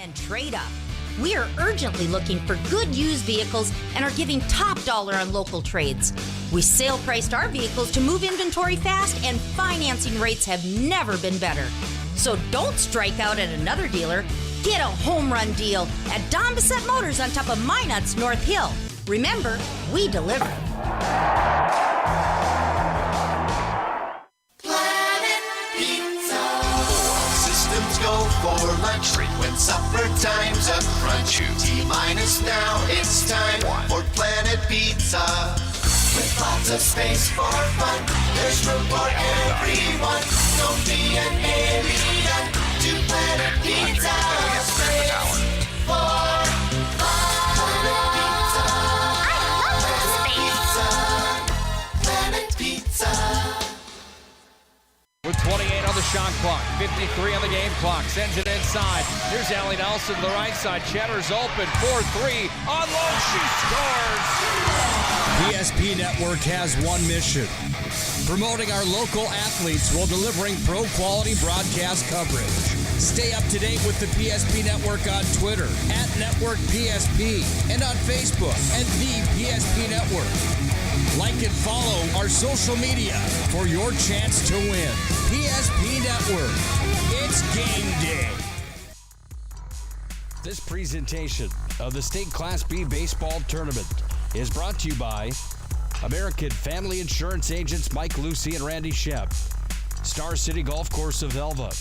and trade up. We are urgently looking for good used vehicles and are giving top dollar on local trades. We sale priced our vehicles to move inventory fast, and financing rates have never been better. So don't strike out at another dealer. Get a home run deal at Don Bissett Motors on top of Minot's North Hill. Remember, we deliver. Go for lunch, frequent supper time's a crunch. T-minus now, it's time for Planet Pizza. With lots of space for fun, there's room for everyone. Don't be an alien to Planet Pizza. Space for fun. Planet Pizza. Planet Pizza. With 28 on the shot clock, 53 on the game clock, sends it inside. Here's Allie Nelson to the right side. Cheddar's open, 4-3, on low, she scores! PSP Network has one mission: promoting our local athletes while delivering pro-quality broadcast coverage. Stay up to date with the PSP Network on Twitter, @NetworkPSP, and on Facebook, the PSP Network. Like and follow our social media for your chance to win. PSP Network. It's game day. This presentation of the State Class B Baseball Tournament is brought to you by American Family Insurance Agents Mike Lucy and Randy Shep, Star City Golf Course of Elva,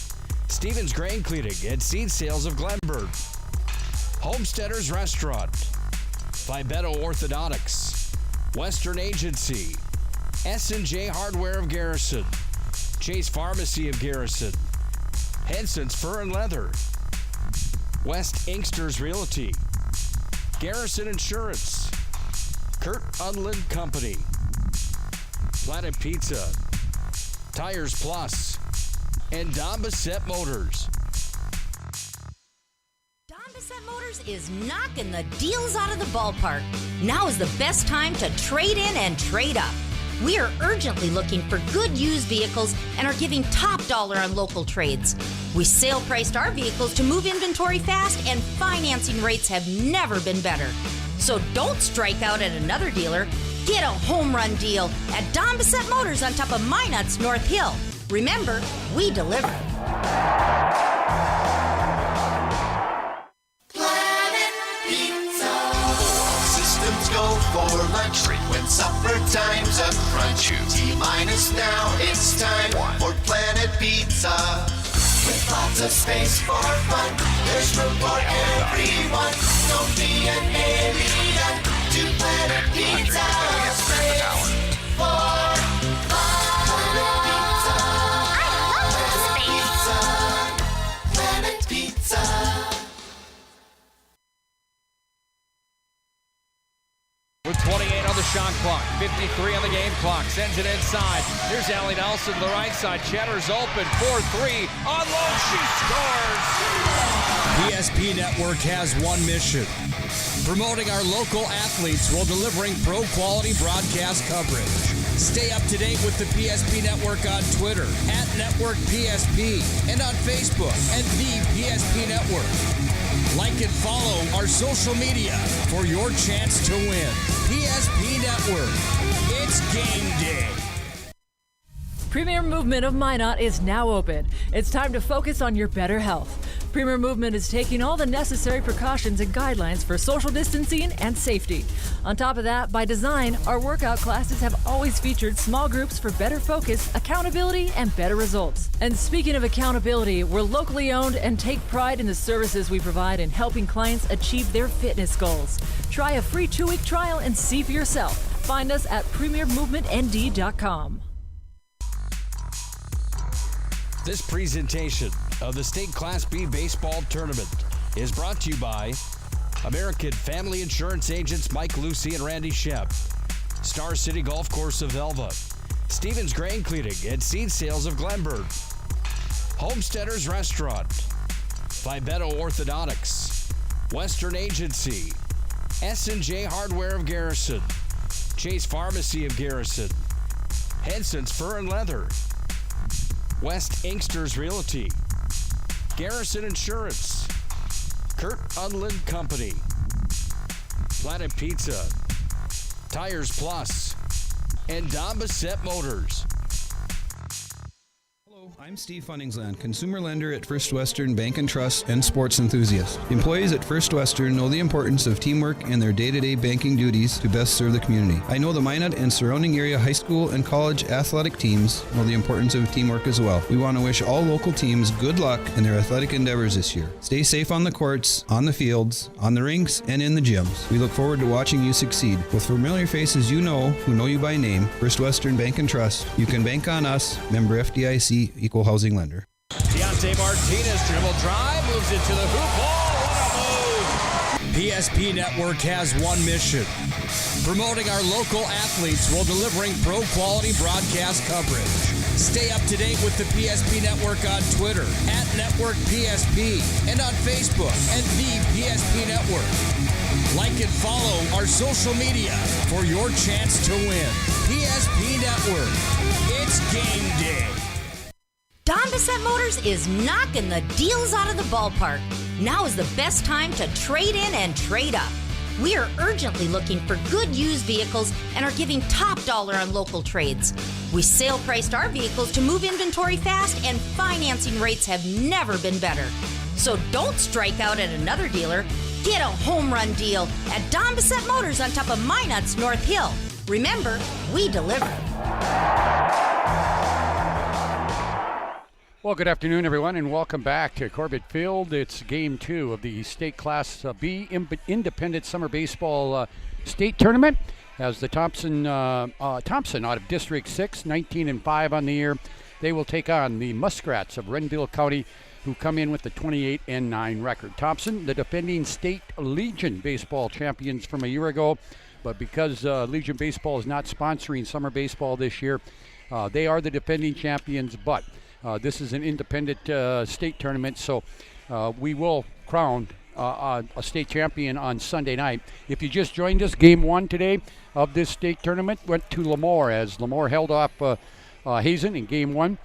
Stevens Grain Cleaning and Seed Sales of Glenburn, Homesteaders Restaurant, Fibeto Orthodontics, Western Agency, S&J Hardware of Garrison, Chase Pharmacy of Garrison, Henson's Fur and Leather, West Inksters Realty, Garrison Insurance, Kurt Unland Company, Planet Pizza, Tires Plus, and Don Bissett Motors. Don Bissett Motors is knocking the deals out of the ballpark. Now is the best time to trade in and trade up. We are urgently looking for good used vehicles and are giving top dollar on local trades. We sale priced our vehicles to move inventory fast, and financing rates have never been better. So don't strike out at another dealer. Get a home run deal at Don Bissett Motors on top of Minot's North Hill. Remember, we deliver. Go for lunch, frequent supper time's a crunch. T-minus now, it's time for Planet Pizza. With lots of space for fun, there's room for everyone. Don't be an alien to Planet Pizza. Space for fun. Planet Pizza. Planet Pizza. With 28 on the shot clock, 53 on the game clock, sends it inside. Here's Allie Nelson to the right side. Cheddar's open, 4-3, on low, she scores! PSP Network has one mission: promoting our local athletes while delivering pro-quality broadcast coverage. Stay up to date with the PSP Network on Twitter, @NetworkPSP, and on Facebook, the PSP Network. Like and follow our social media for your chance to win. PSP Network. It's game day. Premier Movement of Minot is now open. It's time to focus on your better health. Premier Movement is taking all the necessary precautions and guidelines for social distancing and safety. On top of that, by design, our workout classes have always featured small groups for better focus, accountability, and better results. And speaking of accountability, we're locally owned and take pride in the services we provide in helping clients achieve their fitness goals. Try a free 2-week trial and see for yourself. Find us at premiermovementnd.com. This presentation of the State Class B Baseball Tournament is brought to you by American Family Insurance Agents Mike Lucy and Randy Shep, Star City Golf Course of Elva, Stevens Grain Cleaning and Seed Sales of Glenburn, Homesteaders Restaurant, Fibeto Orthodontics, Western Agency, S&J Hardware of Garrison, Chase Pharmacy of Garrison, Henson's Fur and Leather, West Inksters Realty, Garrison Insurance, Kurt Unland Company, Planet Pizza, Tires Plus, and Don Bissett Motors. I'm Steve Funningsland, consumer lender at First Western Bank and Trust and sports enthusiast. Employees at First Western know the importance of teamwork in their day-to-day banking duties to best serve the community. I know the Minot and surrounding area high school and college athletic teams know the importance of teamwork as well. We want to wish all local teams good luck in their athletic endeavors this year. Stay safe on the courts, on the fields, on the rinks, and in the gyms. We look forward to watching you succeed. With familiar faces you know who know you by name, First Western Bank and Trust, you can bank on us, member FDIC, equal housing lender. Deontay Martinez dribble drive, moves it to the hoop. Oh, what a move! PSP Network has one mission: promoting our local athletes while delivering pro-quality broadcast coverage. Stay up to date with the PSP Network on Twitter @NetworkPSP and on Facebook @The PSP Network. Like and follow our social media for your chance to win. PSP Network. It's game day. Don Bissett Motors is knocking the deals out of the ballpark. Now is the best time to trade in and trade up. We are urgently looking for good used vehicles and are giving top dollar on local trades. We sale priced our vehicles to move inventory fast, and financing rates have never been better. So don't strike out at another dealer. Get a home run deal at Don Bissett Motors on top of Minot's North Hill. Remember, we deliver. Well, good afternoon, everyone, and welcome back to Corbett Field. It's Game 2 of the State Class B Independent Summer Baseball State Tournament as the Thompson out of District 6, 19-5 on the year. They will take on the Muskrats of Renville County, who come in with the 28-9 record. Thompson, the defending State Legion Baseball champions from a year ago, but because Legion Baseball is not sponsoring summer baseball this year, they are the defending champions, but this is an independent state tournament, so we will crown a state champion on Sunday night. If you just joined us, Game 1 today of this state tournament went to Lemoore as Lemoore held off Hazen in Game 1,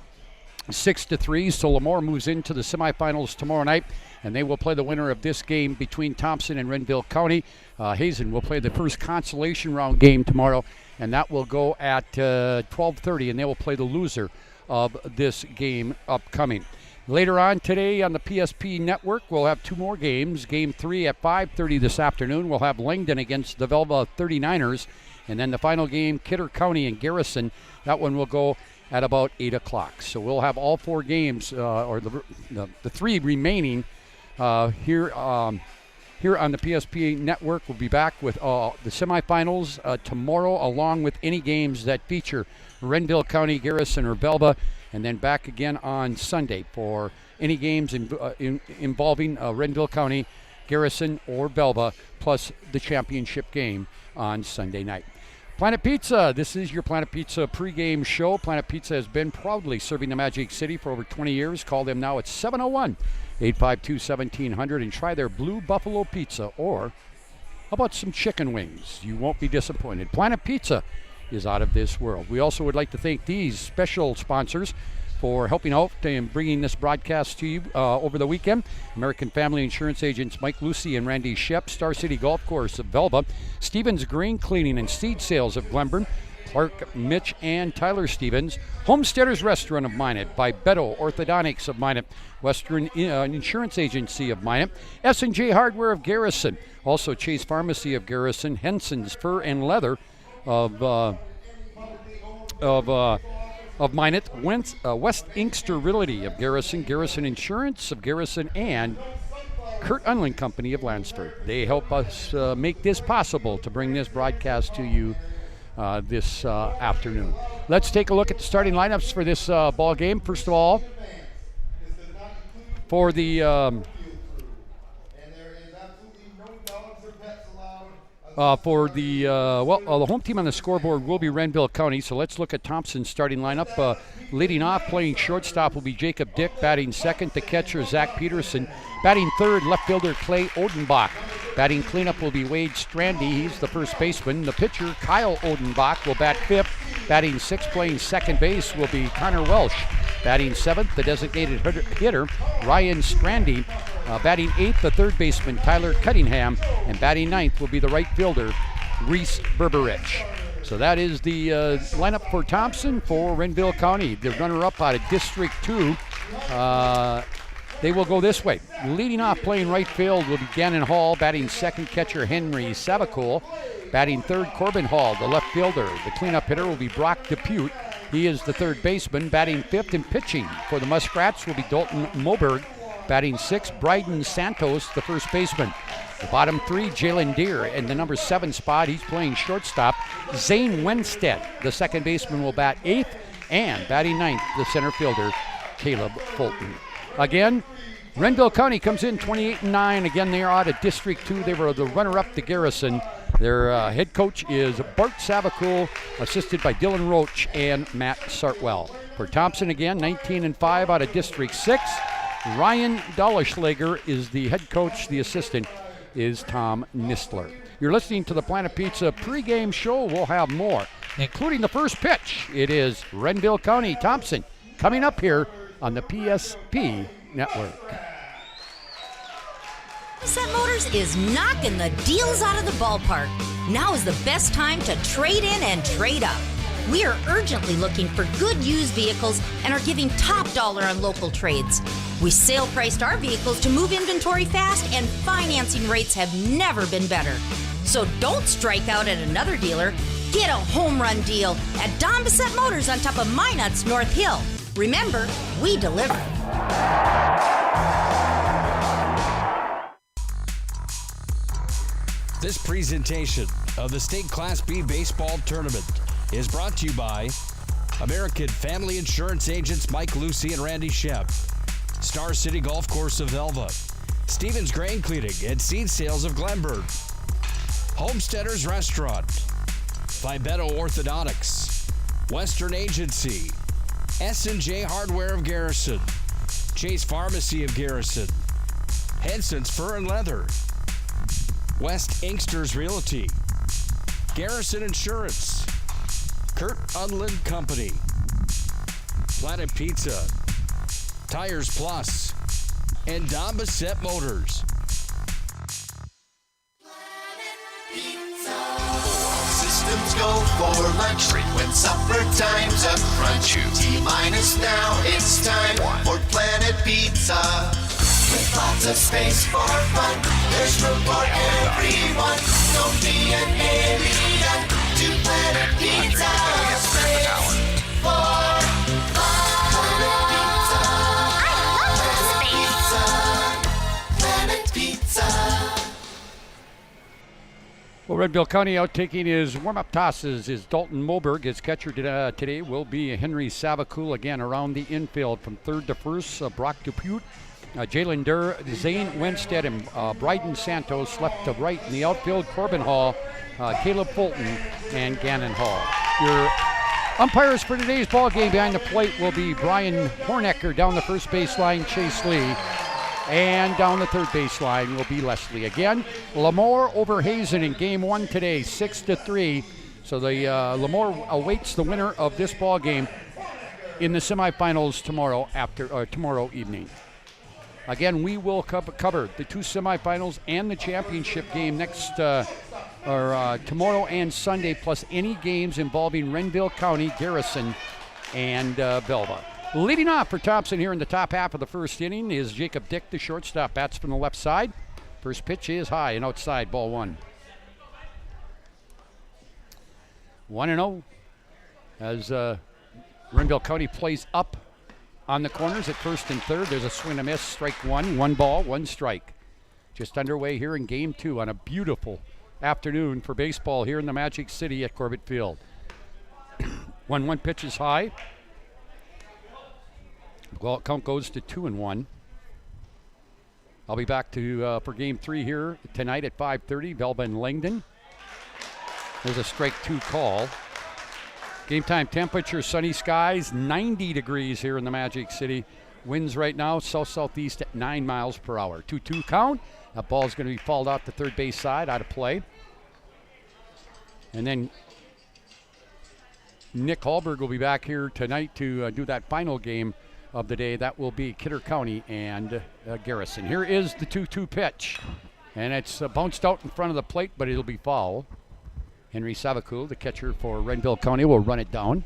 6-3. So Lemoore moves into the semifinals tomorrow night, and they will play the winner of this game between Thompson and Renville County. Hazen will play the first consolation round game tomorrow, and that will go at 12:30, and they will play the loser of this game upcoming. Later on today on the PSP Network, we'll have two more games. Game 3 at 5:30 this afternoon. We'll have Langdon against the Velva 39ers. And then the final game, Kidder County and Garrison. That one will go at about 8 o'clock. So we'll have all four games, or the three remaining here on the PSP Network. We'll be back with the semifinals tomorrow, along with any games that feature Renville County, Garrison, or Velva, and then back again on Sunday for any games involving Renville County, Garrison, or Velva, plus the championship game on Sunday night. Planet Pizza, this is your Planet Pizza pregame show. Planet Pizza has been proudly serving the Magic City for over 20 years. Call them now at 701-852-1700 and try their Blue Buffalo Pizza, or how about some chicken wings? You won't be disappointed. Planet Pizza is out of this world. We also would like to thank these special sponsors for helping out and bringing this broadcast to you over the weekend. American Family Insurance agents Mike Lucy and Randy Shep, Star City Golf Course of Velva, Stevens Grain Cleaning and Seed Sales of Glenburn, Clark, Mitch, and Tyler Stevens, Homesteaders Restaurant of Minot, by Beto Orthodontics of Minot, Western Insurance Agency of Minot, S&J Hardware of Garrison, also Chase Pharmacy of Garrison, Henson's Fur and Leather of Minot, West Inkster Realty of Garrison, Garrison Insurance of Garrison, and Kurt Unland Company of Lansford. They help us make this possible to bring this broadcast to you this afternoon. Let's take a look at the starting lineups for this ball game. First of all, for the the home team on the scoreboard will be Renville County. So let's look at Thompson's starting lineup. Leading off, playing shortstop, will be Jacob Dick. Batting second, the catcher, Zach Peterson. Batting third, left fielder Clay Odenbach. Batting cleanup will be Wade Strandy. He's the first baseman. The pitcher, Kyle Odenbach, will bat fifth. Batting sixth, playing second base, will be Connor Welsh. Batting seventh, the designated hitter, Ryan Strandy. Batting eighth, the third baseman, Tyler Cunningham. And batting ninth will be the right fielder, Reese Berberich. So that is the lineup for Thompson for Renville County. The runner-up out of District 2. They will go this way. Leading off playing right field will be Gannon Hall. Batting second, catcher Henry Savakul. Batting third, Corbin Hall, the left fielder. The cleanup hitter will be Brock Depute. He is the third baseman. Batting fifth and pitching for the Muskrats will be Dalton Moberg. Batting sixth, Bryden Santos, the first baseman. The bottom three, Jalen Deere. In the number 7 spot, he's playing shortstop. Zane Wenstead, the second baseman, will bat eighth. And batting ninth, the center fielder, Caleb Fulton. Again, Renville County comes in 28-9. Again, they are out of District 2. They were the runner-up to Garrison. Their head coach is Bart Savakul, assisted by Dylan Roach and Matt Sartwell. For Thompson, again, 19-5 out of District 6. Ryan Dollischlager is the head coach. The assistant is Tom Nistler. You're listening to the Planet Pizza pregame show. We'll have more, including the first pitch. It is Renville County Thompson coming up here on the PSP Network. Set Motors is knocking the deals out of the ballpark. Now is the best time to trade in and trade up. We are urgently looking for good used vehicles and are giving top dollar on local trades. We sale priced our vehicles to move inventory fast, and financing rates have never been better. So don't strike out at another dealer. Get a home run deal at Don Bissett Motors on top of Minot's North Hill. Remember, we deliver. This presentation of the State Class B Baseball Tournament is brought to you by American Family Insurance Agents Mike Lucy and Randy Shep, Star City Golf Course of Elva, Stevens Grain Cleaning and Seed Sales of Glenburg, Homesteaders Restaurant, Fibeto Orthodontics, Western Agency, S&J Hardware of Garrison, Chase Pharmacy of Garrison, Henson's Fur and Leather, West Inksters Realty, Garrison Insurance, Kurt Unland Company, Planet Pizza, Tires Plus, and Don Bissett Motors. Systems go for lunch. Frequent supper time's a crunch. T-minus now, it's time for Planet Pizza. With lots of space for fun, there's room for everyone. Don't be an alien to Planet Pizza. Space for Planet Pizza. Well, Renville County out taking his warm-up tosses is Dalton Moberg. His catcher today will be Henry Savakul. Again, around the infield from third to first, Brock Depute, Jalen Durr, Zane Wenstead, and Bryden Santos. Left to right in the outfield, Corbin Hall, Caleb Fulton, and Gannon Hall. Your umpires for today's ball game behind the plate will be Brian Hornecker. Down the first baseline, Chase Lee. And down the third baseline will be Leslie. Again, Lemoore over Hazen in game 1 today, 6-3. So the Lemoore awaits the winner of this ball game in the semifinals tomorrow evening. Again, we will cover the 2 semifinals and the championship game next tomorrow and Sunday, plus any games involving Renville County, Garrison, and Belva. Leading off for Thompson here in the top half of the first inning is Jacob Dick, the shortstop. Bats from the left side. First pitch is high and outside, ball 1. 1-0 as Renville County plays up on the corners at first and third. There's a swing and a miss, strike 1, 1 ball, 1 strike. Just underway here in game 2 on a beautiful afternoon for baseball here in the Magic City at Corbett Field. 1-1 pitch is high. Well, count goes to 2-1. I'll be back to for game 3 here tonight at 5:30. Belva and Langdon. There's a strike 2 call. Game time temperature, sunny skies, 90 degrees here in the Magic City. Winds right now south-southeast at 9 miles per hour. 2-2 count. That ball's going to be fouled out the third base side, out of play. And then Nick Hallberg will be back here tonight to do that final game of the day. That will be Kidder County and Garrison. Here is the 2-2 pitch. And it's bounced out in front of the plate, but it'll be foul. Henry Savakul, the catcher for Renville County, will run it down.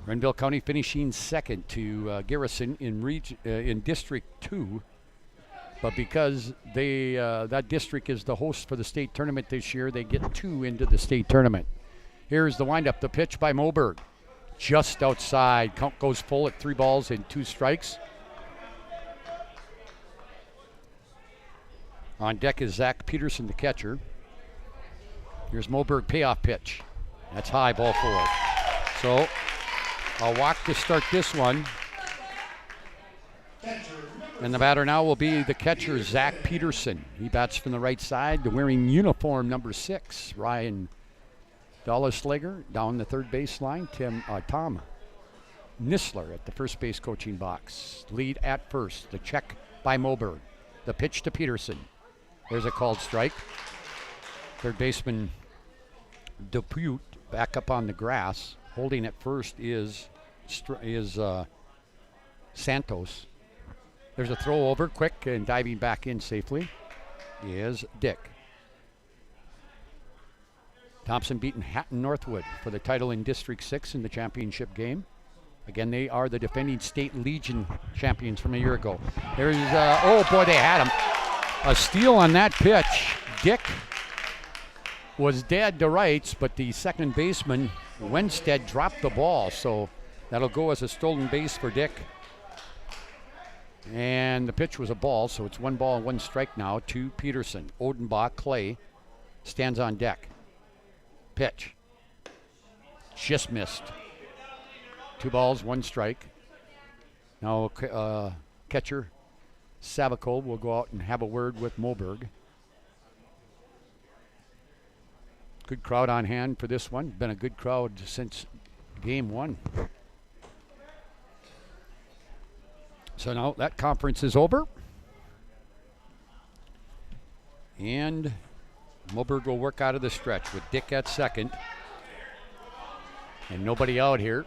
Renville County finishing second to Garrison in District 2. But because that district is the host for the state tournament this year, they get 2 into the state tournament. Here's the windup, the pitch by Moberg. Just outside. Count goes full at 3 balls and 2 strikes. On deck is Zach Peterson, the catcher. Here's Moberg payoff pitch. That's high, ball 4. So I'll walk to start this one. And the batter now will be the catcher, Zach Peterson. He bats from the right side, wearing uniform number 6. Ryan Dolleslager down the third base line. Tom Nisler at the first base coaching box. Lead at first. The check by Moberg. The pitch to Peterson. There's a called strike. Third baseman Depute back up on the grass. Holding at first is Santos. There's a throw over, quick, and diving back in safely is Dick. Thompson beating Hatton Northwood for the title in District 6 in the championship game. Again, they are the defending state Legion champions from a year ago. There's, oh boy, they had him. A steal on that pitch. Dick was dead to rights, but the second baseman, Wenstead, dropped the ball, so that'll go as a stolen base for Dick. And the pitch was a ball, so it's 1 ball and 1 strike now to Peterson. Odenbach, Clay, stands on deck. Pitch. Just missed. 2 balls, 1 strike. Now catcher Savakol will go out and have a word with Moberg. Good crowd on hand for this one. Been a good crowd since game 1. So now that conference is over. And Moberg will work out of the stretch with Dick at second. And nobody out here.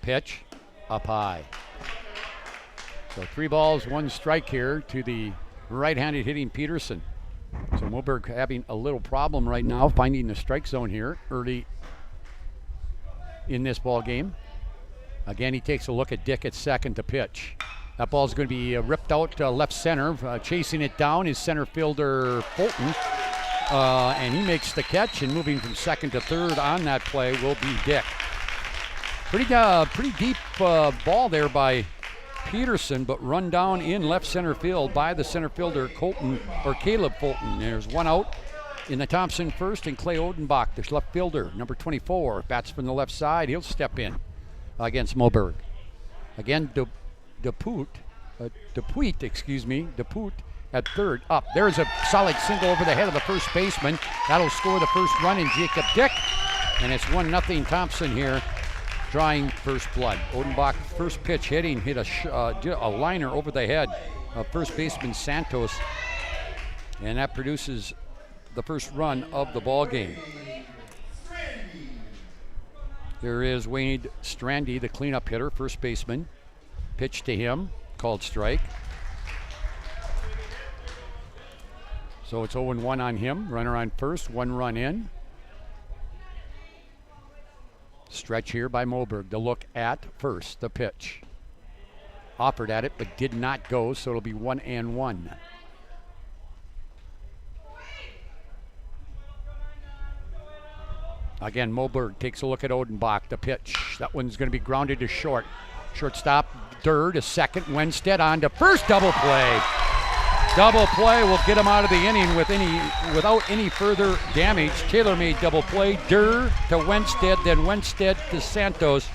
Pitch up high. So 3 balls, 1 strike here to the right-handed hitting Peterson. So Moberg having a little problem right now finding the strike zone here early in this ball game. Again, he takes a look at Dick at second to pitch. That ball's going to be ripped out left center. Chasing it down is center fielder Fulton. And he makes the catch, and moving from second to third on that play will be Dick. Pretty deep ball there by Peterson, but run down in left center field by the center fielder Caleb Fulton. There's 1 out in the Thompson first, and Clay Odenbach, the left fielder, number 24, bats from the left side. He'll step in against Moberg. Again, Depute at third. Up. There's a solid single over the head of the first baseman. That'll score the first run in Jacob Dick. And it's 1-0 Thompson here, drawing first blood. Odenbach, first pitch hitting, hit a liner over the head of first baseman Santos. And that produces the first run of the ball game. There is Wade Strandy, the cleanup hitter, first baseman. Pitch to him, called strike. So it's 0-1 on him. Runner on first, 1 run in. Stretch here by Moberg. The look at first, the pitch. Offered at it, but did not go, so it'll be 1-1. Again, Moberg takes a look at Odenbach, the pitch. That one's going to be grounded to short. Shortstop, Durr to second. Wenstead on to first, double play. Double play will get him out of the inning without any further damage. Taylor made double play. Durr to Wenstead, then Wenstead to Santos.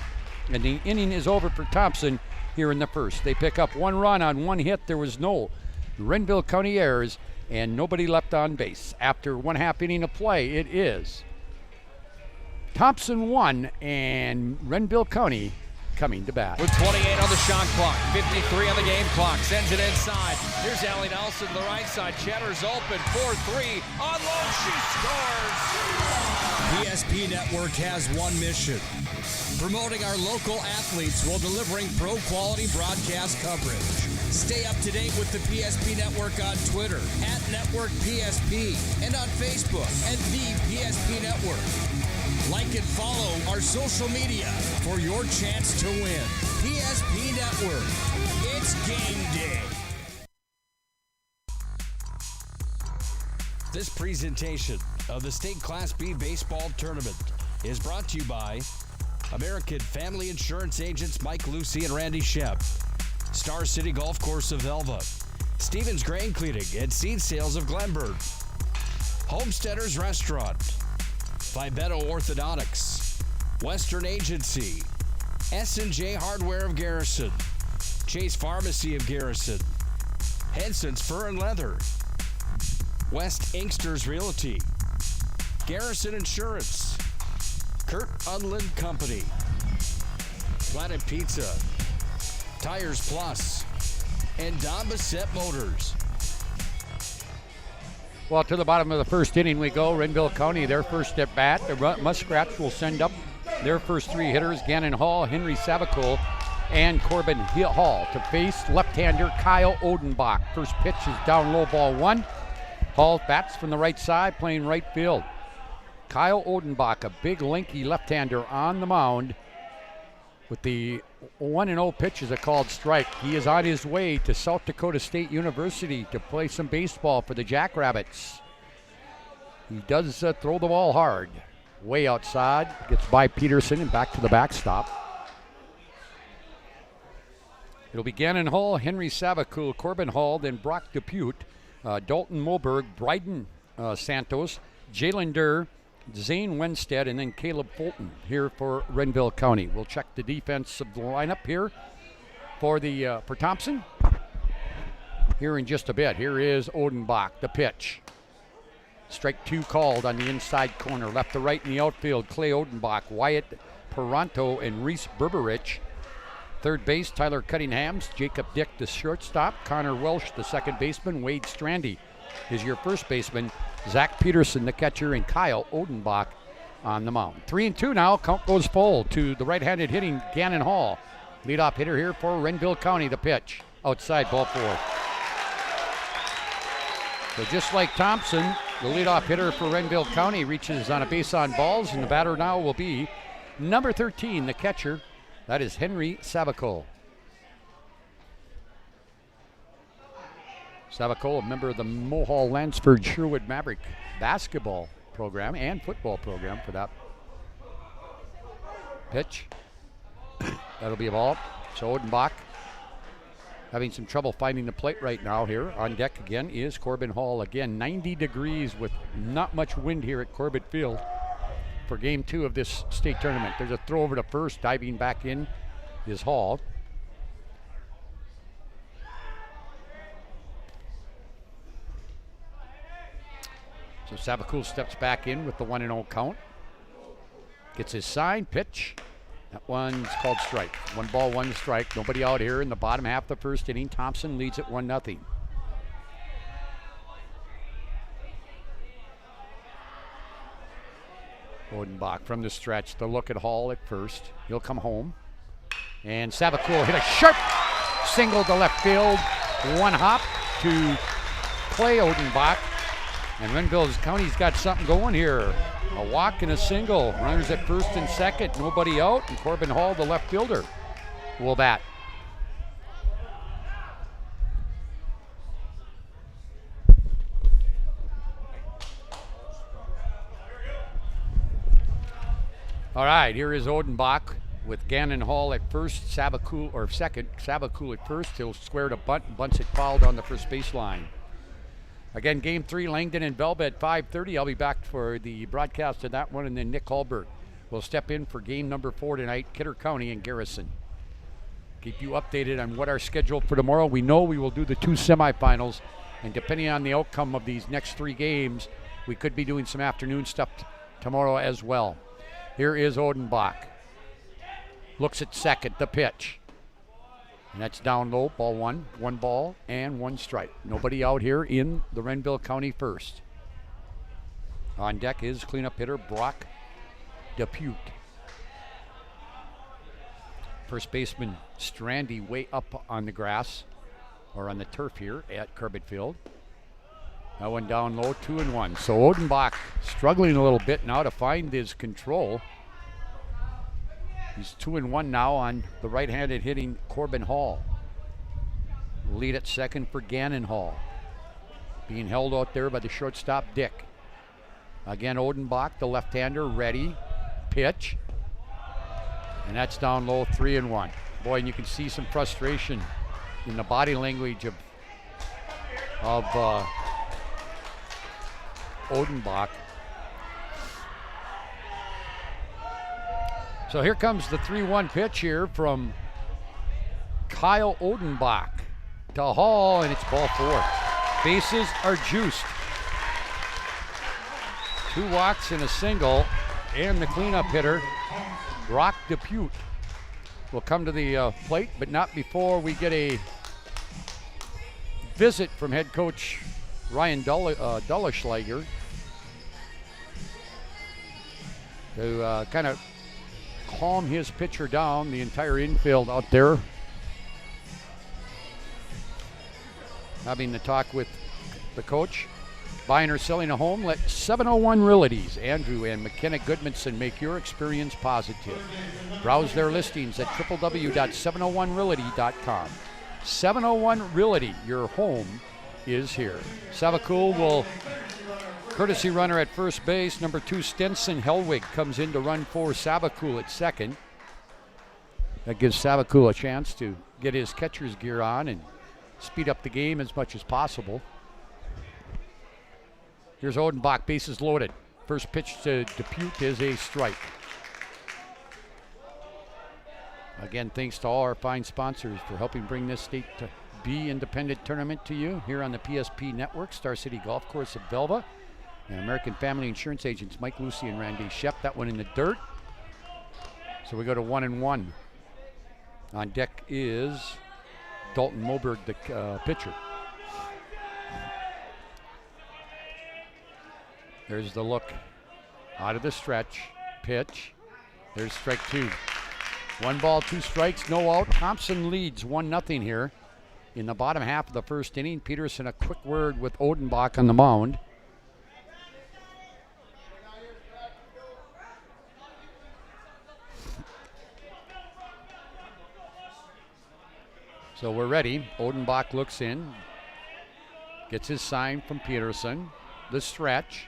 And the inning is over for Thompson here in the first. They pick up 1 run on 1 hit. There was no Renville County errors and nobody left on base. After 1/2 inning of play, it is Thompson 1 and Renville County coming to bat. With 28 on the shot clock, 53 on the game clock, sends it inside. Here's Allie Nelson to the right side. Cheddar's open, 4-3, on low, she scores! PSP Network has one mission: promoting our local athletes while delivering pro-quality broadcast coverage. Stay up to date with the PSP Network on Twitter @NetworkPSP and on Facebook @The PSP Network. Like and follow our social media for your chance to win. PSP Network. It's game day. This presentation of the State Class B Baseball Tournament is brought to you by American Family Insurance Agents Mike Lucy and Randy Shep, Star City Golf Course of Elva, Stevens Grain Cleaning and Seed Sales of Glenburg, Homesteaders Restaurant, Vibeto Orthodontics, Western Agency, S&J Hardware of Garrison, Chase Pharmacy of Garrison, Henson's Fur and Leather, West Inksters Realty, Garrison Insurance, Kurt Unland Company, Planet Pizza, Tires Plus, and Don Bassett Motors. Well, to the bottom of the first inning we go. Renville County, their first at bat. The Muskrats will send up their first three hitters, Gannon Hall, Henry Savicol, and Corbin Hall, to face left-hander Kyle Odenbach. First pitch is down low, ball one. Hall bats from the right side, playing right field. Kyle Odenbach, a big, lanky left-hander on the mound. With the 1-0 pitch is a called strike. He is on his way to South Dakota State University to play some baseball for the Jackrabbits. He does throw the ball hard. Way outside, gets by Peterson and back to the backstop. It'll be Gannon Hall, Henry Savicul, Corbin Hall, then Brock Depute, Dalton Moberg, Bryden Santos, Jalen Durr, Zane Wenstead, and then Caleb Fulton here for Renville County. We'll check the defensive lineup here for Thompson here in just a bit. Here is Odenbach, the pitch. Strike two called on the inside corner. Left to right in the outfield, Clay Odenbach, Wyatt Peranto, and Reese Berberich. Third base, Tyler Cunninghams, Jacob Dick, the shortstop, Connor Welsh, the second baseman, Wade Strandy is your first baseman, Zach Peterson, the catcher, and Kyle Odenbach on the mound. 3-2 now. Count goes full to the right-handed hitting Gannon Hall. Leadoff hitter here for Renville County. The pitch outside, ball four. So just like Thompson, the leadoff hitter for Renville County reaches on a base on balls, and the batter now will be number 13, the catcher. That is Henry Savicol. Savicol, a member of the Mohall Lansford Sherwood Maverick basketball program and football program for that. Pitch. That'll be a ball. So Odenbach having some trouble finding the plate right now here. On deck again is Corbin Hall. Again, 90 degrees with not much wind here at Corbett Field for game two of this state tournament. There's a throw over to first. Diving back in is Hall. So Savicul steps back in with the 1-0 count. Gets his sign, pitch. That one's called strike. 1 ball, 1 strike. Nobody out here in the bottom half of the first inning. Thompson leads at 1-0. Odenbach from the stretch. The look at Hall at first. He'll come home. And Savicul hit a sharp single to left field. One hop to Clay Odenbach. And Renville County's got something going here. A walk and a single. Runners at first and second. Nobody out. And Corbin Hall, the left fielder, will bat. All right, here is Odenbach with Gannon Hall at first, Savicul, or second. Savicul at first. He'll square to bunt and bunts it foul down the first baseline. Again, game three, Langdon and Velvet at 5:30. I'll be back for the broadcast of that one, and then Nick Hallberg will step in for game number 4 tonight, Kidder County and Garrison. Keep you updated on what our schedule for tomorrow. We know we will do the 2 semifinals, and depending on the outcome of these next 3 games, we could be doing some afternoon stuff tomorrow as well. Here is Odenbach. Looks at second, the pitch. And that's down low, ball 1, 1 ball and 1 strike. Nobody out here in the Renville County first. On deck is cleanup hitter Brock Depute. First baseman Strandy way up on the grass, or on the turf here at Corbett Field. That one down low, 2-1. So Odenbach struggling a little bit now to find his control. He's 2-1 now on the right-handed hitting Corbin Hall. Lead at second for Gannon Hall. Being held out there by the shortstop, Dick. Again, Odenbach, the left-hander, ready. Pitch. And that's down low, 3-1. Boy, and you can see some frustration in the body language of Odenbach. So here comes the 3-1 pitch here from Kyle Odenbach to Hall, and it's ball 4. Bases are juiced. 2 walks and a single, and the cleanup hitter, Brock Depute, will come to the plate, but not before we get a visit from head coach Ryan Dulleschlager to kind of calm his pitcher down, the entire infield out there. Having the talk with the coach. Buying or selling a home, let 701 Realties, Andrew and McKenna Goodmanson, make your experience positive. Browse their listings at www.701realty.com. 701 Realty, your home is here. Savakul will courtesy runner at first base. Number 2, Stenson Hellwig comes in to run for Savakul at second. That gives Savakul a chance to get his catcher's gear on and speed up the game as much as possible. Here's Odenbach, bases loaded. First pitch to Depute is a strike. Again, thanks to all our fine sponsors for helping bring this State B Independent Tournament to you here on the PSP Network. Star City Golf Course of Velva and American Family Insurance agents Mike Lucy and Randy Shep. That one in the dirt. So we go to 1-1. On deck is Dalton Moberg, the pitcher. There's the look out of the stretch. Pitch. There's strike 2. 1 ball, 2 strikes, no out. Thompson leads 1-0 here in the bottom half of the first inning. Peterson, a quick word with Odenbach on the mound. So we're ready. Odenbach looks in. Gets his sign from Peterson. The stretch.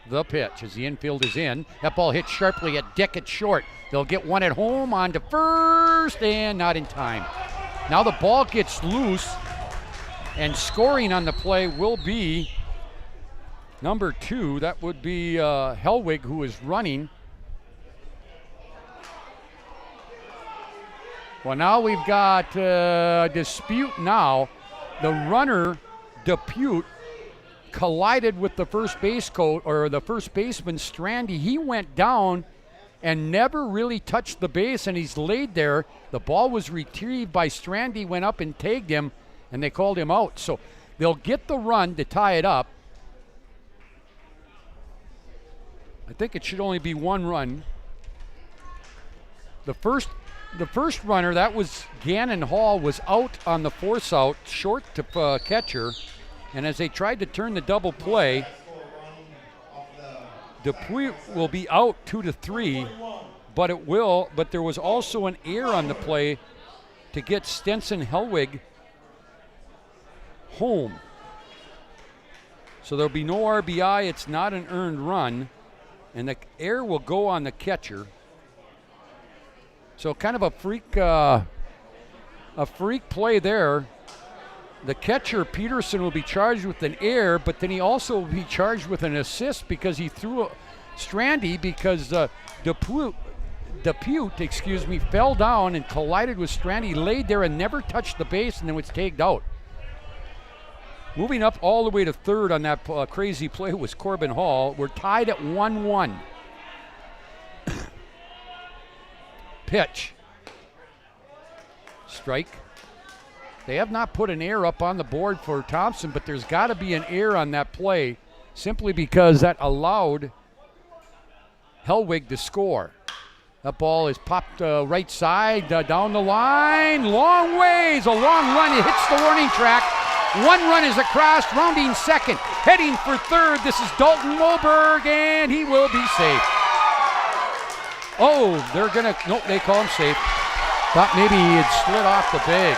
The pitch as the infield is in. That ball hits sharply at Dick at short. They'll get one at home on to first and not in time. Now the ball gets loose and scoring on the play will be number 2. That would be Hellwig, who is running. Well, now we've got a dispute now. The runner, Depute, collided with the first base coach, or the first baseman, Strandy. He went down and never really touched the base, and he's laid there. The ball was retrieved by Strandy, went up and tagged him, and they called him out. So they'll get the run to tie it up. I think it should only be 1 run. The first runner, that was Gannon Hall, was out on the force out, short to catcher. And as they tried to turn the double play, Dupuy will be out 2-3, but there was also an error on the play to get Stenson Hellwig home. So there'll be no RBI, it's not an earned run, and the error will go on the catcher. So kind of a freak play there. The catcher, Peterson, will be charged with an error, but then he also will be charged with an assist because he threw Strandy because Depute, fell down and collided with Strandy, laid there and never touched the base, and then was tagged out. Moving up all the way to third on that crazy play was Corbin Hall. We're tied at 1-1. Pitch. Strike. They have not put an error up on the board for Thompson, but there's got to be an error on that play simply because that allowed Hellwig to score. That ball is popped right side, down the line, long ways, a long run. It hits the warning track. One run is across, rounding second, heading for third. This is Dalton Moberg, and he will be safe. Oh, nope, they call him safe. Thought maybe he had slid off the bag.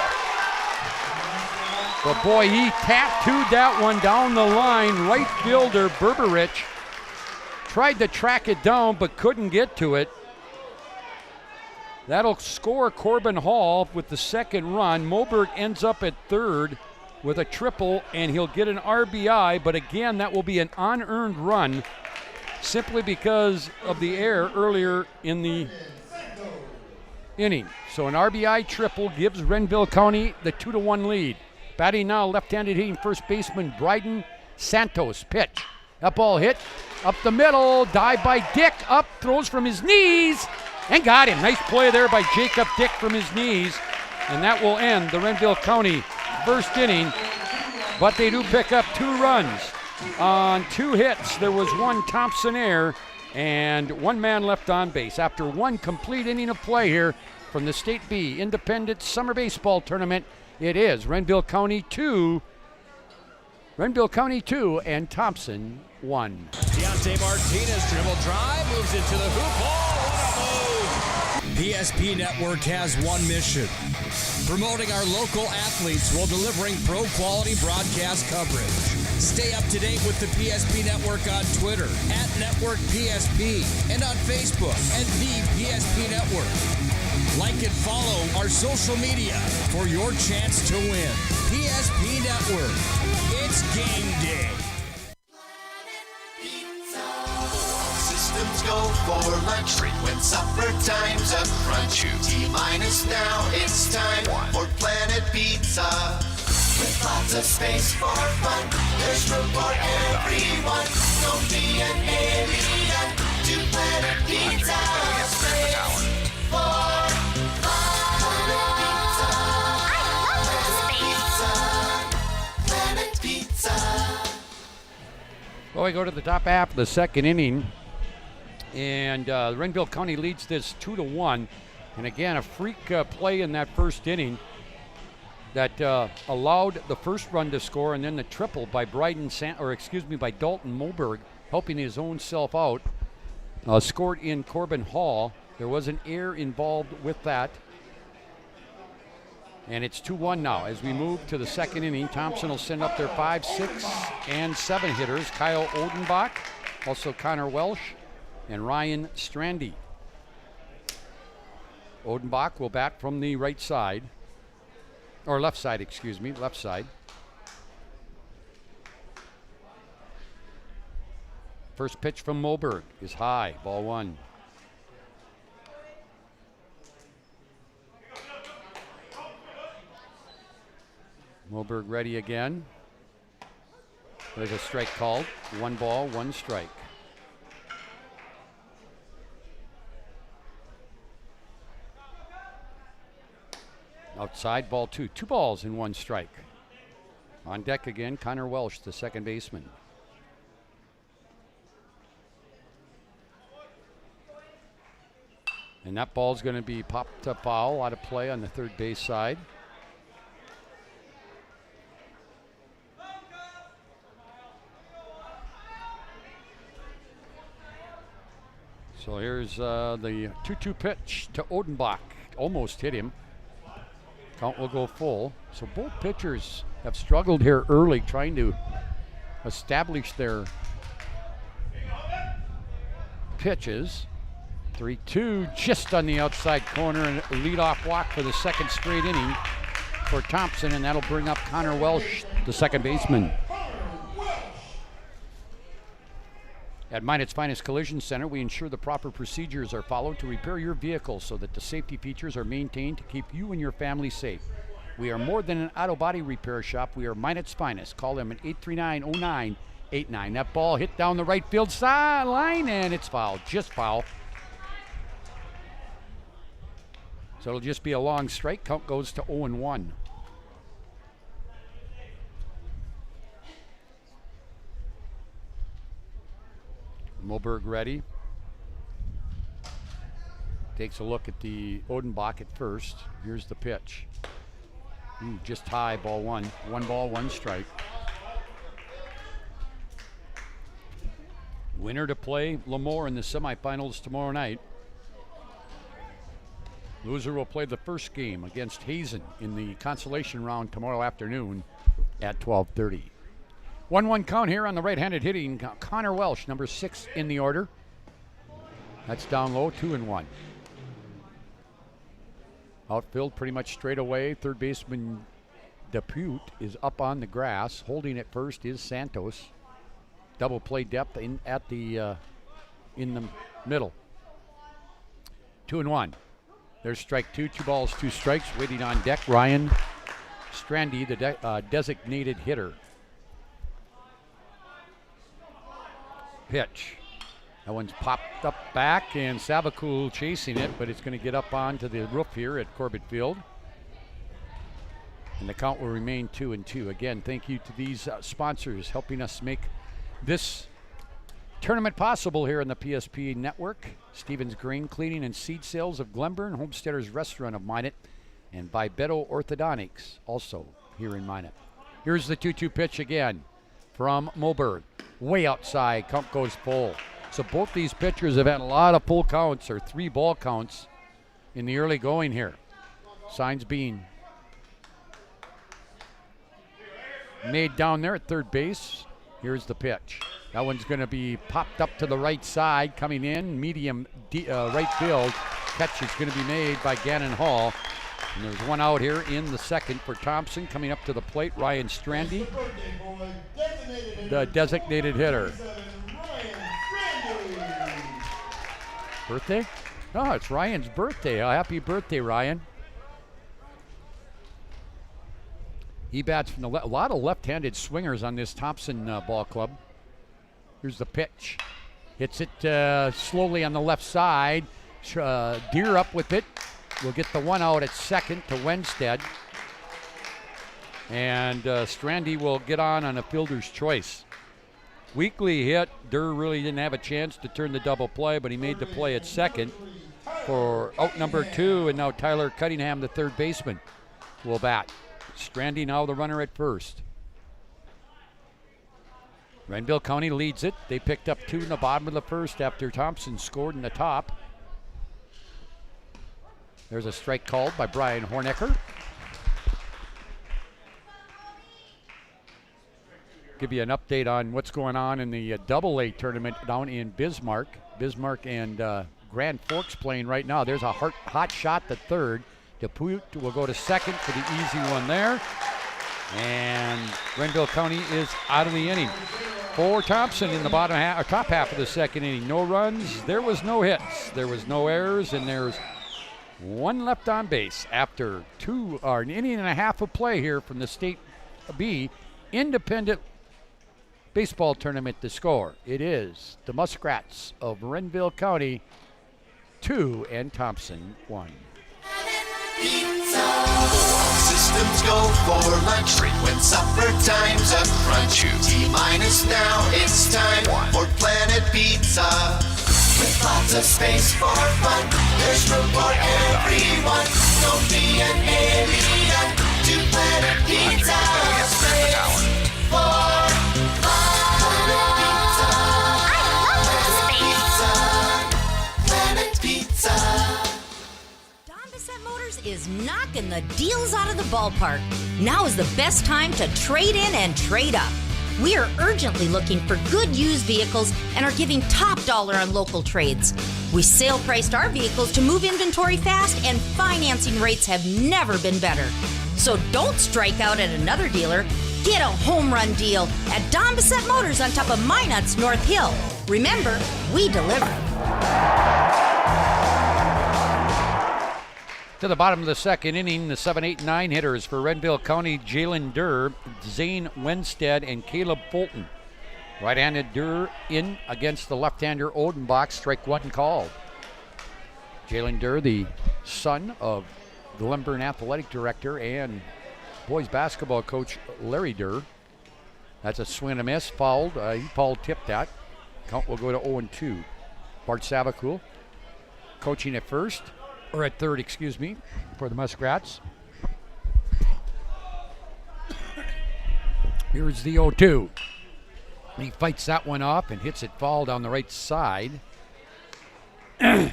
But boy, he tattooed that one down the line. Right fielder Berberich tried to track it down, but couldn't get to it. That'll score Corbin Hall with the second run. Moberg ends up at third with a triple, and he'll get an RBI, but again, that will be an unearned run simply because of the error earlier in the inning. So an RBI triple gives Renville County the 2-1 lead. Batting now, left-handed hitting first baseman Bryden Santos. Pitch. That ball hit up the middle, dive by Dick, up, throws from his knees, and got him. Nice play there by Jacob Dick from his knees, and that will end the Renville County first inning. But they do pick up 2 runs on 2 hits. There was 1 Thompson error and 1 man left on base. After 1 complete inning of play here from the State B Independent Summer Baseball Tournament, it is Renville County 2 and Thompson 1. Deontay Martinez dribble drive, moves into the hoop. Oh, what a move! PSP Network has one mission: promoting our local athletes while delivering pro-quality broadcast coverage. Stay up to date with the PSP Network on Twitter @NetworkPSP and on Facebook @The PSP Network. Like and follow our social media for your chance to win. PSP Network. It's game day. Systems go for lunch break when supper time's a crunch. T-minus now, it's time for Planet Pizza. With lots of space for fun, there's room for everyone. Don't be an alien to Planet Pizza. Space for fun. Planet Pizza. Well, we go to the top half of the second inning, and Renville County leads this 2-1. And again, a freak play in that first inning that allowed the first run to score, and then the triple by by Dalton Moberg, helping his own self out, scored in Corbin Hall. There was an error involved with that. And it's 2-1 now. As we move to the second inning, Thompson will send up their 5, 6, and 7 hitters. Kyle Odenbach, also Connor Welsh, and Ryan Strandy. Odenbach will bat from the right side, or left side, left side. First pitch from Moberg is high, ball 1. Moberg ready again. There's a strike called. 1 ball, 1 strike. Outside, ball 2. 2 balls and 1 strike. On deck again, Connor Welsh, the second baseman. And that ball's going to be popped up foul, out of play on the third base side. So here's the 2-2 pitch to Odenbach. Almost hit him. Count will go full. So both pitchers have struggled here early trying to establish their pitches. 3-2 just on the outside corner, and a leadoff walk for the second straight inning for Thompson, and that'll bring up Connor Welsh, the second baseman. At Minot's Finest Collision Center, we ensure the proper procedures are followed to repair your vehicle so that the safety features are maintained to keep you and your family safe. We are more than an auto body repair shop. We are Minot's Finest. Call them at 839-0989. That ball hit down the right field sideline, and it's foul, just foul. So it'll just be a long strike. Count goes to 0-1. Moberg ready. takes a look at the Odenbach at first. Here's the pitch. Just high, ball one. 1 ball, 1 strike. Winner to play Lemoore in the semifinals tomorrow night. Loser will play the first game against Hazen in the consolation round tomorrow afternoon at 12:30. 1-1 count here on the right-handed hitting Connor Welsh, number 6 in the order. That's down low, 2-1. Outfield pretty much straight away. Third baseman Depute is up on the grass. Holding at first is Santos. Double play depth in the middle. 2-1. There's strike 2, 2 balls, 2 strikes. Waiting on deck, Ryan Strandy, the designated hitter. Pitch. That one's popped up back, and Savakul chasing it, but it's going to get up onto the roof here at Corbett Field. And the count will remain 2-2. Again, thank you to these sponsors helping us make this tournament possible here on the PSP Network. Stevens Grain Cleaning and Seed Sales of Glenburn, Homesteaders Restaurant of Minot, and by Beto Orthodontics, also here in Minot. Here's the 2-2 pitch again from Moberg. Way outside, count goes full. So both these pitchers have had a lot of full counts or 3 ball counts in the early going here. Signs being made down there at third base. Here's the pitch. That one's going to be popped up to the right side, coming in, medium right field. Catch is going to be made by Gannon Hall. And there's 1 out here in the second for Thompson. Coming up to the plate, Ryan Strandy, the designated hitter. Birthday? Oh, it's Ryan's birthday. Happy birthday, Ryan. He bats from a lot of left-handed swingers on this Thompson ball club. Here's the pitch. Hits it slowly on the left side. Deer up with it. We'll get the 1 out at second to Wenstead. And Strandy will get on a fielder's choice. Weakly hit. Durr really didn't have a chance to turn the double play, but he made the play at second for out number 2, and now Tyler Cunningham, the third baseman, will bat. Strandy now the runner at first. Renville County leads it. They picked up 2 in the bottom of the first after Thompson scored in the top. There's a strike called by Brian Hornecker. Give you an update on what's going on in the AA tournament down in Bismarck. Bismarck and Grand Forks playing right now. There's a hot shot to third. Depute will go to second for the easy one there. And Renville County is out of the inning. For Thompson in the top half of the second inning. No runs, there was no hits, there was no errors, and there's 1 left on base after an inning and a half of play here from the State B Independent Baseball Tournament to score. It is the Muskrats of Renville County 2 and Thompson 1. Pizza. Systems go for lunch break when supper time's a crunch. T-minus now, it's time for Planet Pizza. With lots of space for fun, there's room for everyone. Don't be an alien to Planet Pizza. Space for fun. Planet Pizza. Is knocking the deals out of the ballpark. Now is the best time to trade in and trade up. We are urgently looking for good used vehicles and are giving top dollar on local trades. We sale priced our vehicles to move inventory fast, and financing rates have never been better. So don't strike out at another dealer. Get a home run deal at Don Bissett Motors on top of Minot's North Hill. Remember, we deliver. To the bottom of the second inning, the 7, 8, 9 hitters for Renville County, Jalen Durr, Zane Wenstead, and Caleb Fulton. Right-handed Durr in against the left-hander Odenbach, strike 1 called. Jalen Durr, the son of Glenburn Athletic Director and boys basketball coach Larry Durr. That's a swing and a miss, fouled. Paul tipped that. Count will go to 0-2. Bart Savakul coaching at third, excuse me, for the Muskrats. Here's the 0-2. He fights that one off and hits it foul down the right side. Count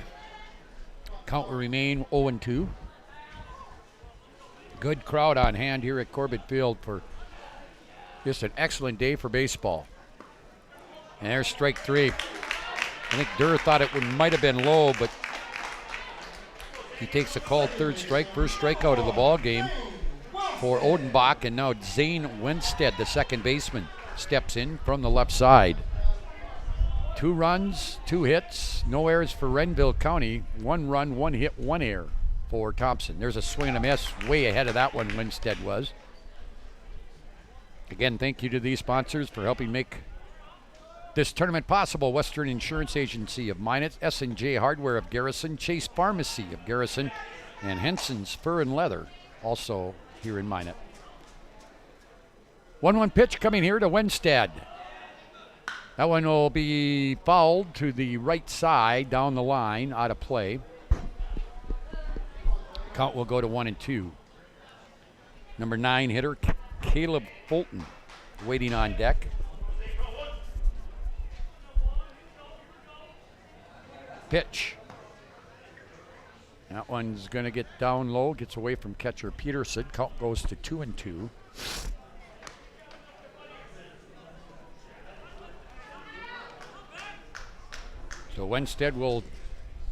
will remain 0-2. Good crowd on hand here at Corbett Field for just an excellent day for baseball. And there's strike 3. I think Durr thought it might have been low, but he takes a called third strike, first strikeout of the ball game for Odenbach, and now Zane Winstead, the second baseman, steps in from the left side. 2 runs, 2 hits, no errors for Renville County. 1 run, 1 hit, 1 error for Thompson. There's a swing and a miss way ahead of that one, Winstead was. Again, thank you to these sponsors for helping make this tournament possible. Western Insurance Agency of Minot, S&J Hardware of Garrison, Chase Pharmacy of Garrison, and Henson's Fur and Leather, also here in Minot. 1-1 pitch coming here to Winstead. That one will be fouled to the right side, down the line, out of play. Count will go to 1-2. Number 9 hitter, Caleb Fulton, waiting on deck. Pitch. That one's going to get down low, gets away from catcher Peterson. Count goes to 2-2. So Winstead will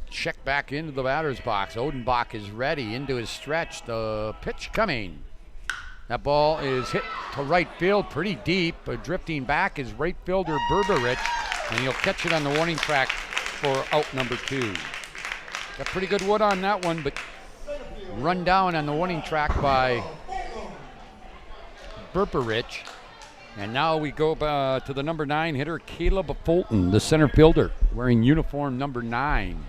check back into the batter's box. Odenbach is ready into his stretch. The pitch coming. That ball is hit to right field pretty deep. Drifting back is right fielder Berberich, and he'll catch it on the warning track for out number 2. Got pretty good wood on that one, but run down on the warning track by Berberich. And now we go to the number 9 hitter, Caleb Fulton, the center fielder, wearing uniform number 9.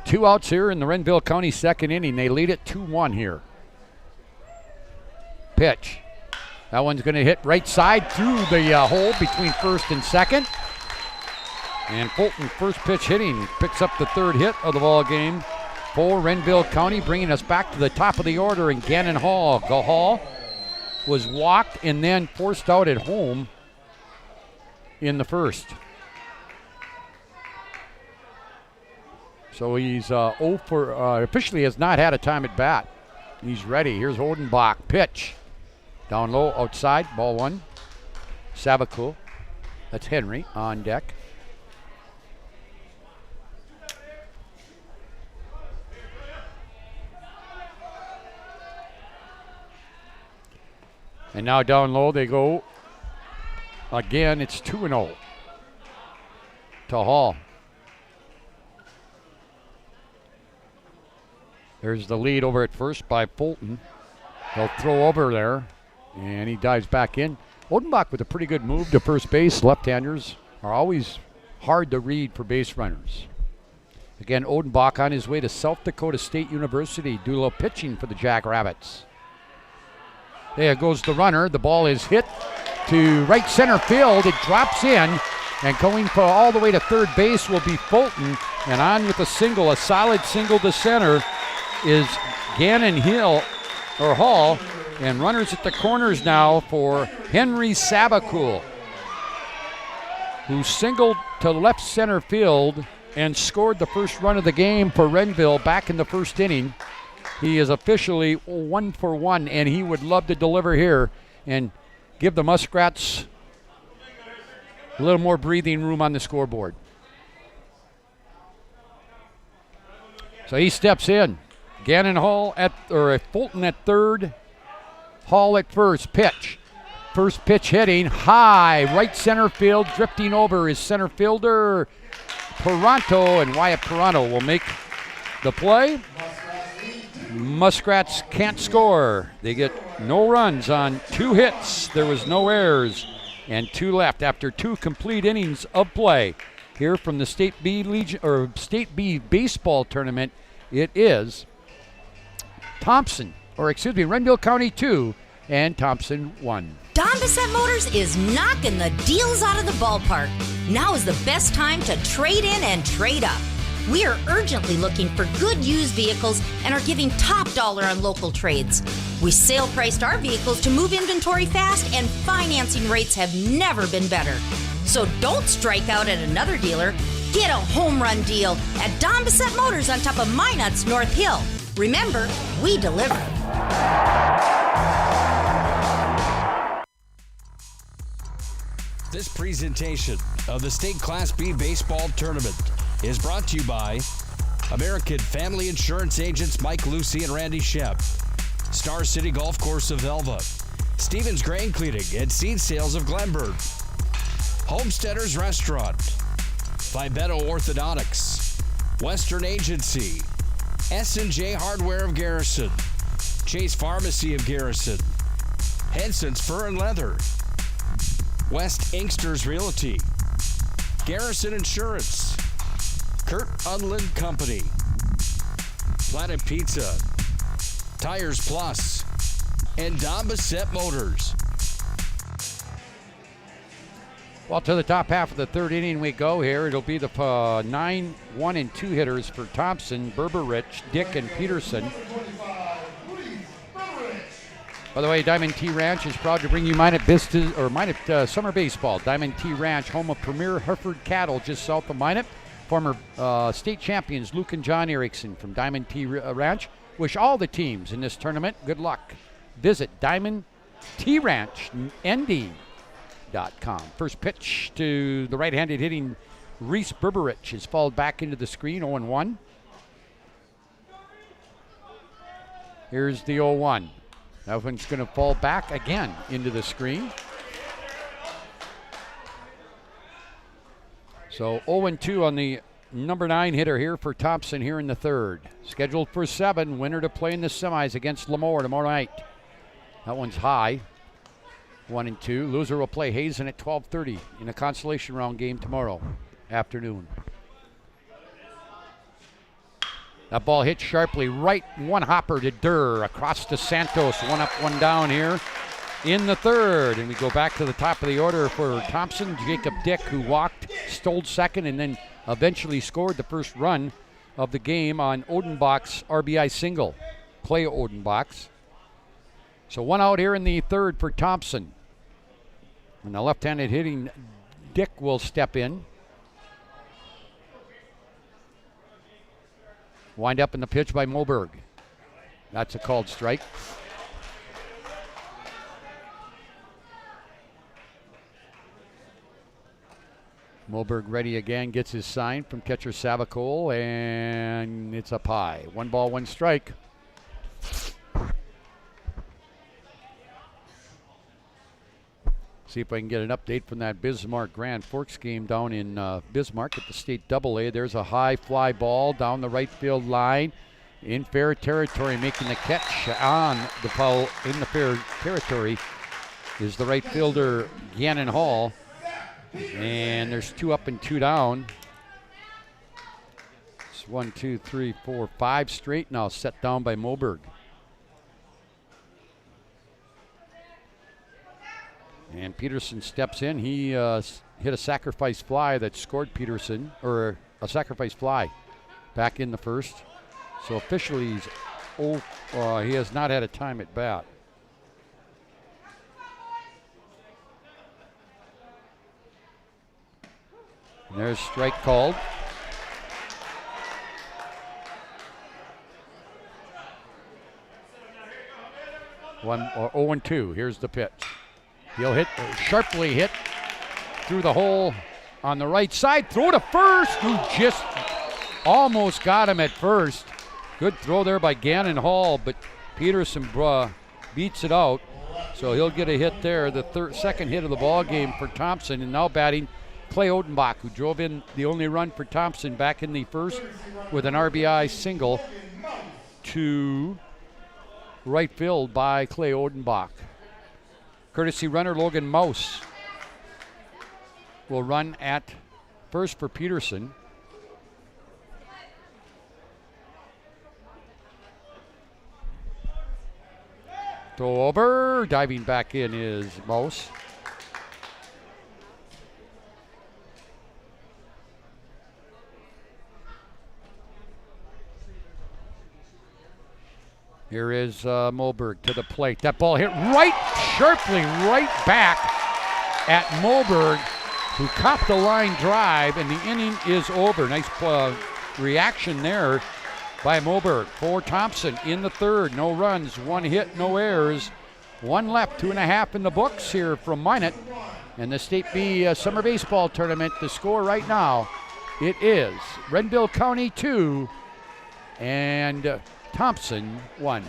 2 outs here in the Renville County second inning. They lead it 2-1 here. Pitch. That one's going to hit right side through the hole between first and second. And Fulton, first pitch hitting, picks up the 3rd hit of the ball game for Renville County, bringing us back to the top of the order. And Gannon Hall. Hall was walked and then forced out at home in the first. So he's officially has not had a time at bat. He's ready. Here's Odenbach. Pitch. Down low, outside, ball 1. Savakul. That's Henry on deck. And now down low they go. Again, it's 2-0 to Hall. There's the lead over at first by Fulton. He'll throw over there, and he dives back in. Odenbach with a pretty good move to first base. Left-handers are always hard to read for base runners. Again, Odenbach on his way to South Dakota State University. Do a little pitching for the Jackrabbits. There goes the runner. The ball is hit to right center field. It drops in, and going for all the way to third base will be Fulton. And on with a single, a solid single to center is Gannon Hall, and runners at the corners now for Henry Savakul, who singled to left center field and scored the first run of the game for Renville back in the first inning. He is officially 1 for 1, and he would love to deliver here and give the Muskrats a little more breathing room on the scoreboard. So he steps in. Gannon Hall Fulton at third, Hall at first. Pitch. First pitch hitting high, right center field. Drifting over is center fielder Peranto, and Wyatt Peranto will make the play. Muskrats can't score. They get no runs on 2 hits. There was no errors, and 2 left after 2 complete innings of play. Here from the State B baseball tournament, it is Renville County 2 and Thompson 1. Don Bissett Motors is knocking the deals out of the ballpark. Now is the best time to trade in and trade up. We are urgently looking for good used vehicles and are giving top dollar on local trades. We sale priced our vehicles to move inventory fast, and financing rates have never been better. So don't strike out at another dealer. Get a home run deal at Don Bissett Motors on top of Minot's North Hill. Remember, we deliver. This presentation of the State Class B Baseball Tournament is brought to you by American Family Insurance Agents Mike Lucy and Randy Shep, Star City Golf Course of Elva, Stevens Grain Cleaning and Seed Sales of Glenburn, Homesteaders Restaurant, Vibeto Orthodontics, Western Agency, S&J Hardware of Garrison, Chase Pharmacy of Garrison, Henson's Fur and Leather, West Inksters Realty, Garrison Insurance, Kurt Unland Company, Planet Pizza, Tires Plus, and Don Bissett Motors. Well, to the top half of the third inning we go here. It'll be the 9, 1, and 2 hitters for Thompson, Berberich, Dick, and Peterson. By the way, Diamond T Ranch is proud to bring you Minot Summer Baseball. Diamond T Ranch, home of premier Hereford cattle just south of Minot. Former state champions Luke and John Erickson from Diamond T Ranch wish all the teams in this tournament good luck. Visit DiamondTRanchND.com. First pitch to the right-handed hitting Reese Berberich is fouled back into the screen, 0-1. Here's the 0-1. That one's going to fall back again into the screen. So 0-2 on the number 9 hitter here for Thompson here in the third. Scheduled for 7, winner to play in the semis against Lemoore tomorrow night. That one's high, 1-2. Loser will play Hazen at 12:30 in a consolation round game tomorrow afternoon. That ball hit sharply right, one hopper to Durr, across to Santos, one up, one down here in the third. And we go back to the top of the order for Thompson. Jacob Dick, who walked, stole second, and then eventually scored the first run of the game on Odenbach's RBI single, Clay Odenbach's. So one out here in the third for Thompson. And the left-handed hitting Dick will step in. Wind up in the pitch by Moberg. That's a called strike. Moberg ready again, gets his sign from catcher Savicole, and it's up high. 1 ball, 1 strike. See if I can get an update from that Bismarck Grand Forks game down in Bismarck at the state AA. There's a high fly ball down the right field line in fair territory. Making the catch on the foul in the fair territory is the right fielder Gannon Hall. And there's 2 up and 2 down. It's 1, 2, 3, 4, 5 straight now set down by Moberg. And Peterson steps in. He hit a sacrifice fly that scored Peterson, or a sacrifice fly back in the first. So officially he has not had a time at bat. And there's strike called. One 0-2. Here's the pitch. He'll sharply hit through the hole on the right side. Throw to first, who just almost got him at first. Good throw there by Gannon Hall, but Peterson beats it out. So he'll get a hit there, the second hit of the ball game for Thompson. And now batting Clay Odenbach, who drove in the only run for Thompson back in the first with an RBI single to right field by Clay Odenbach. Courtesy runner Logan Mouse will run at first for Peterson. Throw over, diving back in is Mouse. Here is Moberg to the plate. That ball hit sharply right back at Moberg, who copped the line drive, and the inning is over. Nice reaction there by Moberg. For Thompson in the third. No runs, 1 hit, no errors. 1 left, 2.5 in the books here from Minot. And the State B Summer Baseball Tournament, the score right now, it is Renville County 2 and Thompson 1.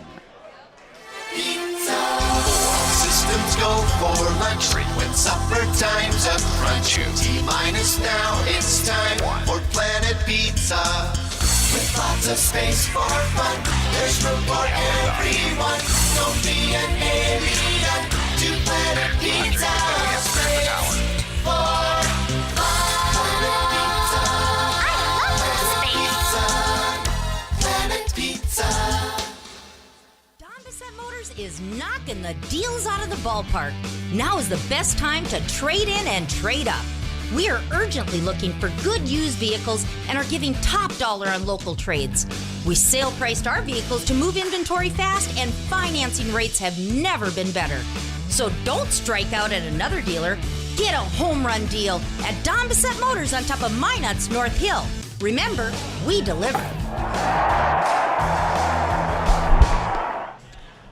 Systems go for lunch when supper time's a crunch. T-minus now, it's time for Planet Pizza. With lots of space for fun, there's room for everyone. Don't be an alien to Planet Pizza. Space for Planet Pizza. Motors is knocking the deals out of the ballpark. Now is the best time to trade in and trade up. We are urgently looking for good used vehicles and are giving top dollar on local trades. We sale priced our vehicles to move inventory fast, and financing rates have never been better. So don't strike out at another dealer. Get a home run deal at Don Bissett Motors on top of Minot's North Hill. Remember, we deliver.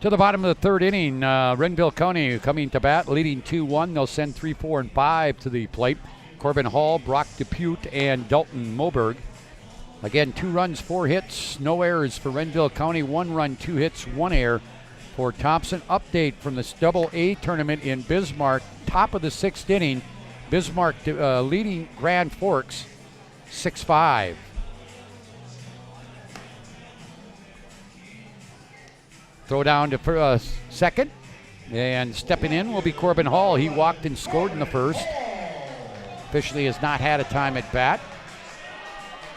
To the bottom of the third inning, Renville County coming to bat, leading 2-1. They'll send 3, 4, and 5 to the plate. Corbin Hall, Brock Depute, and Dalton Moberg. Again, 2 runs, 4 hits, no errors for Renville County. 1 run, 2 hits, 1 error for Thompson. Update from this Double-A tournament in Bismarck. Top of the 6th inning, Bismarck leading Grand Forks 6-5. Throw down to second, and stepping in will be Corbin Hall. He walked and scored in the first. Officially has not had a time at bat.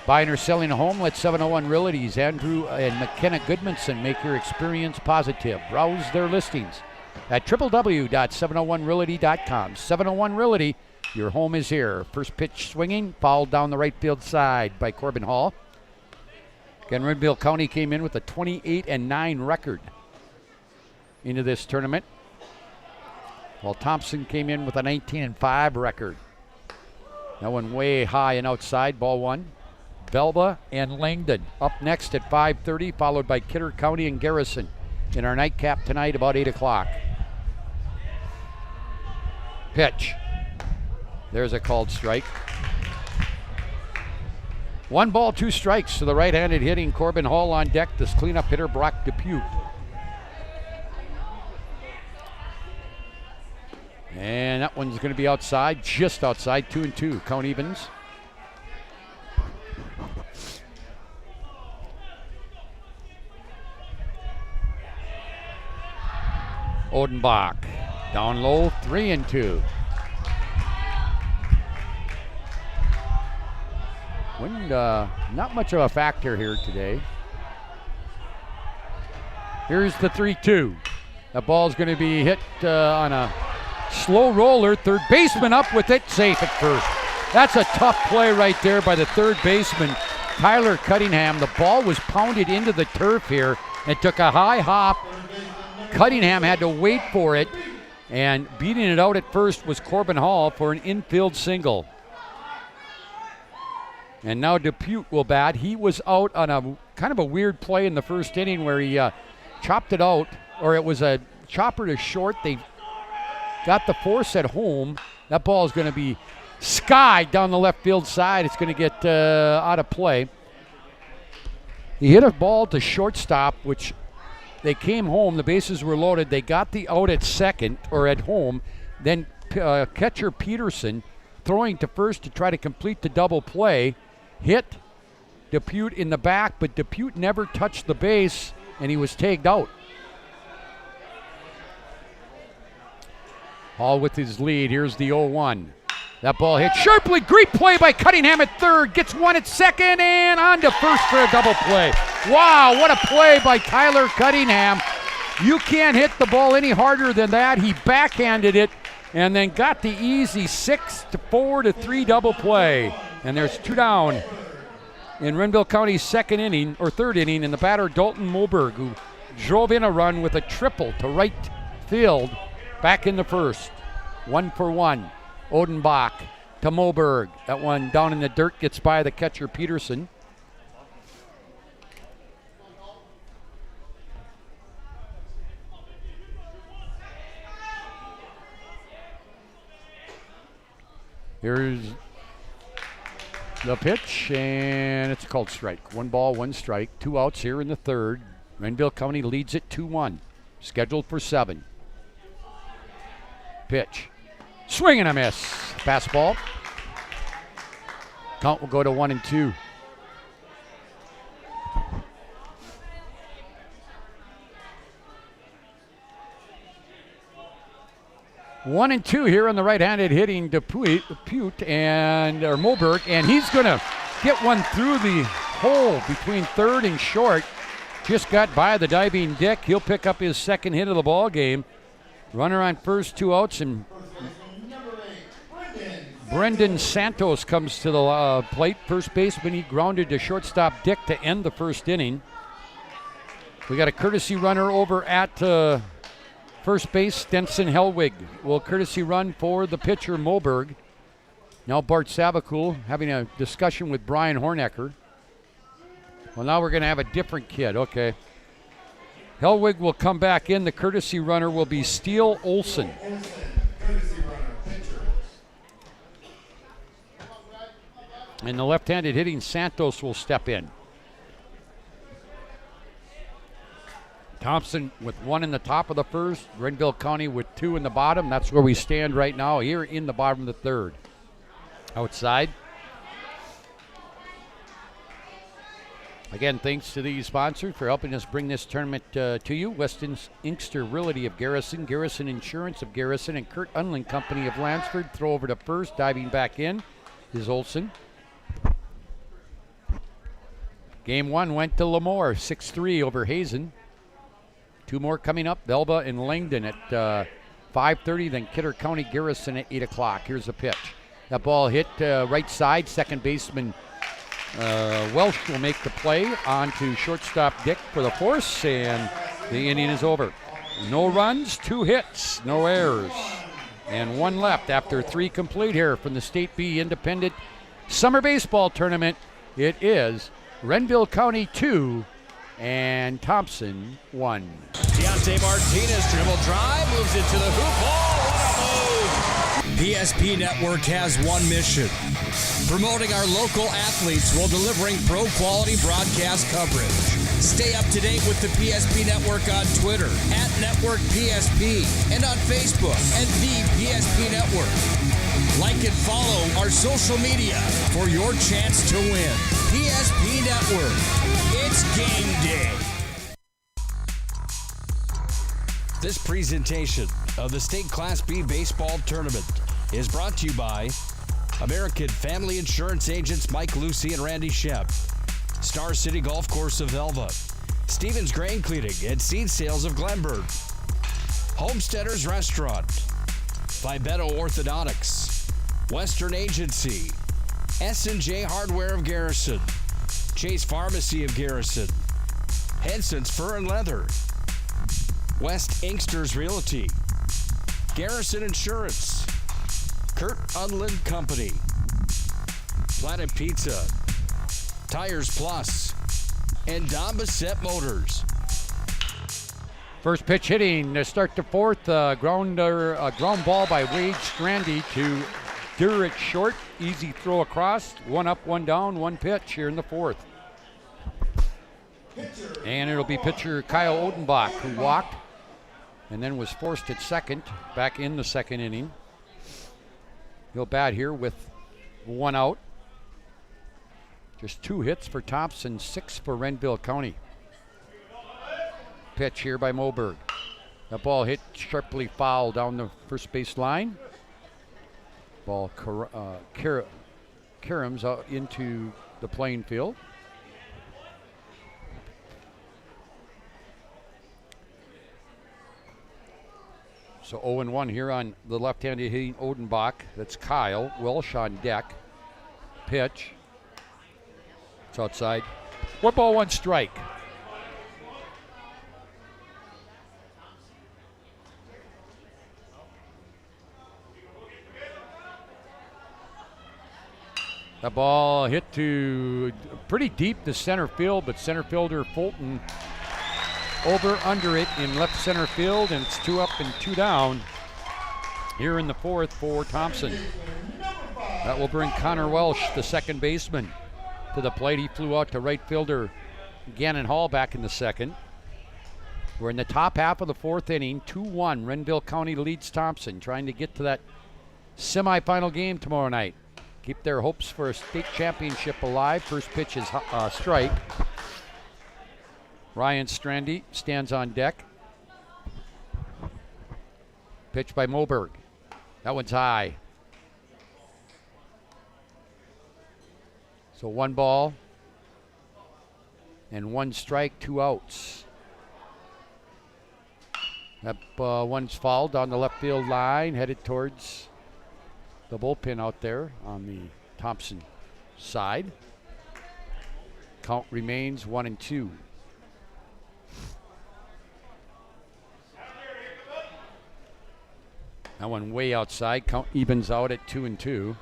Buying or selling a home, let 701 Realty's Andrew and McKenna Goodmanson make your experience positive. Browse their listings at www.701realty.com. 701 Realty, your home is here. First pitch swinging, fouled down the right field side by Corbin Hall. Again, Renville County came in with a 28-9 record into this tournament, while Thompson came in with a 19-5 record. That one way high and outside, ball 1. Velva and Langdon up next at 5:30, followed by Kidder County and Garrison in our nightcap tonight about 8 o'clock. Pitch. There's a called strike. 1 ball, 2 strikes to the right-handed hitting Corbin Hall on deck. This cleanup hitter, Brock Depute. And that one's going to be outside, just outside, 2-2. Count evens. Odenbach down low, 3-2. Wind, not much of a factor here today. Here's the 3-2. That ball's going to be hit on a slow roller. Third baseman up with it, safe at first. That's a tough play right there by the third baseman, Tyler Cunningham. The ball was pounded into the turf here and took a high hop. Cunningham had to wait for it, and beating it out at first was Corbin Hall for an infield single. And now Depute will bat. He was out on a kind of a weird play in the first inning where he chopped it out, or it was a chopper to short. They got the force at home. That ball is going to be skied down the left field side. It's going to get out of play. He hit a ball to shortstop, which they came home. The bases were loaded. They got the out at second, or at home. Then catcher Peterson throwing to first to try to complete the double play. Hit Depute in the back, but Depute never touched the base, and he was tagged out. Hall with his lead. Here's the 0-1. That ball hit sharply. Great play by Cunningham at third. Gets one at second and on to first for a double play. Wow, what a play by Tyler Cunningham. You can't hit the ball any harder than that. He backhanded it and then got the easy 6-4-3 double play. And there's 2 down in Renville County's third inning, and the batter Dalton Moberg, who drove in a run with a triple to right field back in the first. 1-for-1. Odenbach to Moberg. That one down in the dirt gets by the catcher Peterson. Here's the pitch, and it's called strike. 1 ball, 1 strike. 2 outs here in the third. Renville County leads it 2-1. Scheduled for 7. Pitch. Swing and a miss. Fastball. Count will go to 1-2. One and two here on the right-handed hitting Pute and Moberg, and he's going to get one through the hole between third and short. Just got by the diving Dick. He'll pick up his second hit of the ball game. Runner on first, 2 outs, and Brendan Santos comes to the plate. First baseman, he grounded to shortstop Dick to end the first inning. We got a courtesy runner over at first base. Stenson Hellwig will courtesy run for the pitcher Moberg. Now Bart Savakul having a discussion with Brian Hornecker. Well, now we're going to have a different kid. Okay. Hellwig will come back in. The courtesy runner will be Steele Olson. And the left-handed hitting Santos will step in. Thompson with 1 in the top of the first. Renville County with 2 in the bottom. That's where we stand right now here in the bottom of the third. Outside. Again, thanks to the sponsor for helping us bring this tournament to you. Weston Inkster Realty of Garrison, Garrison Insurance of Garrison, and Kurt Unling Company of Lansford. Throw over to first, diving back in is Olson. Game 1 went to Lemoore, 6-3 over Hazen. 2 more coming up, Velva and Langdon at 5:30, then Kidder County Garrison at 8 o'clock. Here's a pitch. That ball hit right side. Second baseman Welsh will make the play on to shortstop Dick for the force, and the inning is over. No runs, 2 hits, no errors, and 1 left after 3 complete here from the State B Independent Summer Baseball Tournament. It is Renville County 2 and Thompson 1. Deontay Martinez dribble drive, moves it to the hoop. Oh, what a move! PSP Network has one mission: promoting our local athletes while delivering pro-quality broadcast coverage. Stay up to date with the PSP Network on Twitter @NetworkPSP and on Facebook @The PSP Network. Like and follow our social media for your chance to win. PSP Network. It's game day. This presentation of the State Class B Baseball Tournament is brought to you by American Family Insurance Agents Mike Lucy and Randy Shep, Star City Golf Course of Velva, Stevens Grain Cleaning and Seed Sales of Glenburg, Homesteaders Restaurant, Vibeto Orthodontics, Western Agency, S&J Hardware of Garrison, Chase Pharmacy of Garrison, Henson's Fur and Leather, West Inksters Realty, Garrison Insurance, Kurt Unland Company, Planet Pizza, Tires Plus, and Don Bissett Motors. First pitch hitting to start the fourth. Ground ball by Wade Strandy to Durrett short. Easy throw across. 1 up, 1 down, 1 pitch here in the fourth. And it'll be pitcher Kyle Odenbach, who walked and then was forced at second back in the second inning. He'll bat here with 1 out. Just 2 hits for Thompson, 6 for Renville County. Pitch here by Moberg. That ball hit sharply foul down the first base line. Ball caroms out into the playing field. So 0-1 here on the left-handed hitting Odenbach. That's Kyle. Welsh on deck. Pitch. It's outside. 1 ball, 1 strike. The ball hit to pretty deep to center field, but center fielder Fulton under it in left center field, and it's 2 up and 2 down here in the 4th for Thompson. That will bring Connor Welsh, the second baseman, to the plate. He flew out to right fielder Gannon Hall back in the 2nd. We're in the top half of the 4th inning, 2-1. Renville County leads Thompson, trying to get to that semifinal game tomorrow night. Keep their hopes for a state championship alive. First pitch is strike. Ryan Strandy stands on deck. Pitch by Moberg. That one's high. So 1 ball and 1 strike, 2 outs. That one's fouled down the left field line, headed towards the bullpen out there on the Thompson side. Count remains 1-2. That one way outside. Count evens out at 2-2.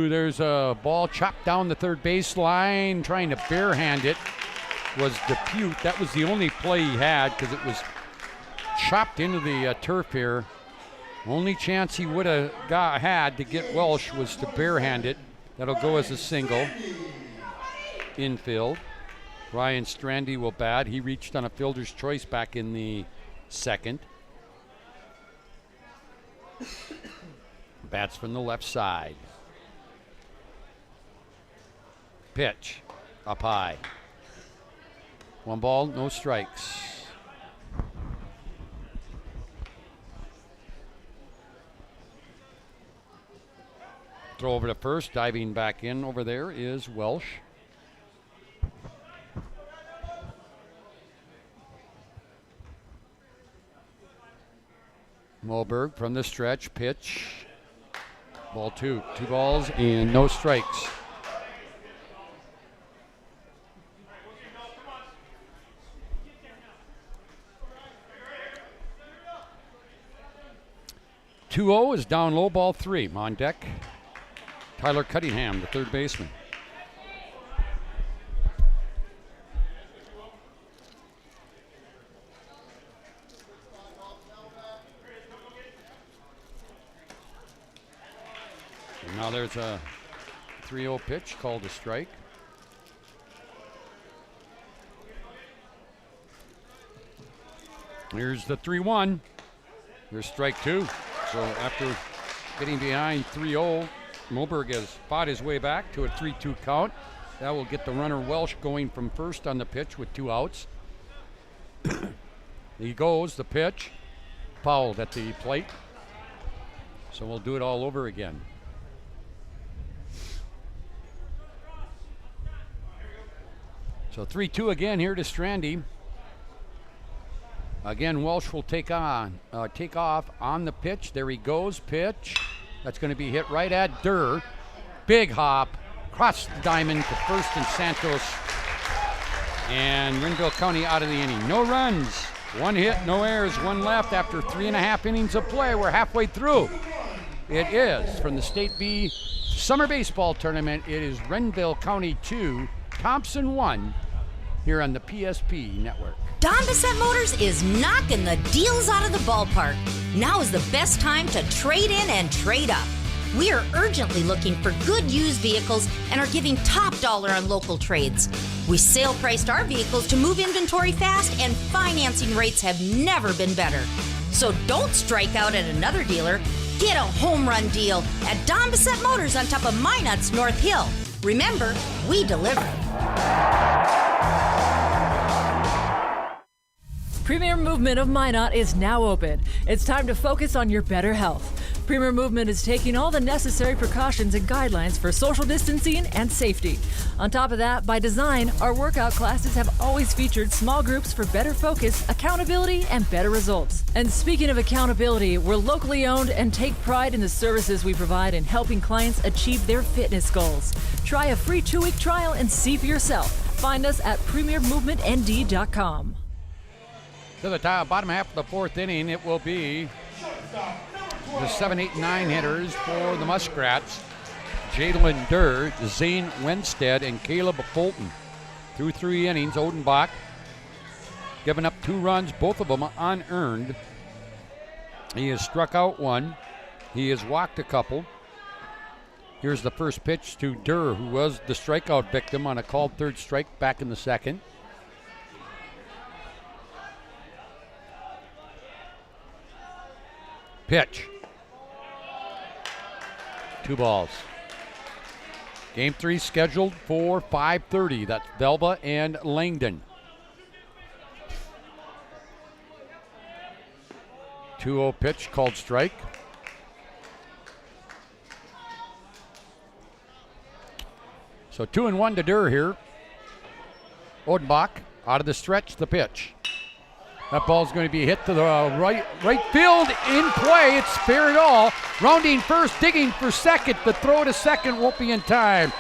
There's a ball chopped down the third base line. Trying to barehand it was Depute. That was the only play he had because it was chopped into the turf here. Only chance he would have had to get Welsh was to barehand it. That'll go as a single. Infield. Ryan Strandy will bat. He reached on a fielder's choice back in the 2nd. Bats from the left side. Pitch up high. 1 ball, no strikes. Throw over to first. Diving back in over there is Welsh. Moberg from the stretch. Pitch. Ball 2. 2 balls and no strikes. Two-0 is down low, ball 3. On deck, Tyler Cunningham, the third baseman. And now there's a 3-0 pitch called a strike. Here's the 3-1. Here's strike 2. So after getting behind 3-0, Moberg has fought his way back to a 3-2 count. That will get the runner Welsh going from first on the pitch with 2 outs. He goes, the pitch, fouled at the plate. So we'll do it all over again. So 3-2 again here to Strandy. Again, Welsh will take off on the pitch. There he goes, pitch. That's going to be hit right at Durr. Big hop, cross the diamond to first and Santos. And Renville County out of the inning. No runs, 1 hit, no errors, 1 left after 3.5 innings of play. We're halfway through. It is from the State B Summer Baseball Tournament. It is Renville County 2, Thompson 1 here on the PSP Network. Don Bissett Motors is knocking the deals out of the ballpark. Now is the best time to trade in and trade up. We are urgently looking for good used vehicles and are giving top dollar on local trades. We sale priced our vehicles to move inventory fast, and financing rates have never been better. So don't strike out at another dealer. Get a home run deal at Don Bissett Motors on top of Minot's North Hill. Remember, we deliver. Premier Movement of Minot is now open. It's time to focus on your better health. Premier Movement is taking all the necessary precautions and guidelines for social distancing and safety. On top of that, by design, our workout classes have always featured small groups for better focus, accountability, and better results. And speaking of accountability, we're locally owned and take pride in the services we provide in helping clients achieve their fitness goals. Try a free 2-week trial and see for yourself. Find us at premiermovementnd.com. to the top, bottom half of the fourth inning. It will be the 7, 8, 9 hitters for the Muskrats. Jalen Durr, Zane Wenstead, and Caleb Fulton. Through 3 innings, Odenbach giving up 2 runs, both of them unearned. He has struck out 1. He has walked a couple. Here's the first pitch to Durr, who was the strikeout victim on a called third strike back in the second. Pitch. 2 balls. Game 3 scheduled for 5:30. That's Velva and Langdon. 2-0 pitch called strike. So 2-1 to Durr here. Odenbach out of the stretch, the pitch. That ball's going to be hit to the right field, in play. It's fair and all. Rounding first, digging for second. The throw to second won't be in time.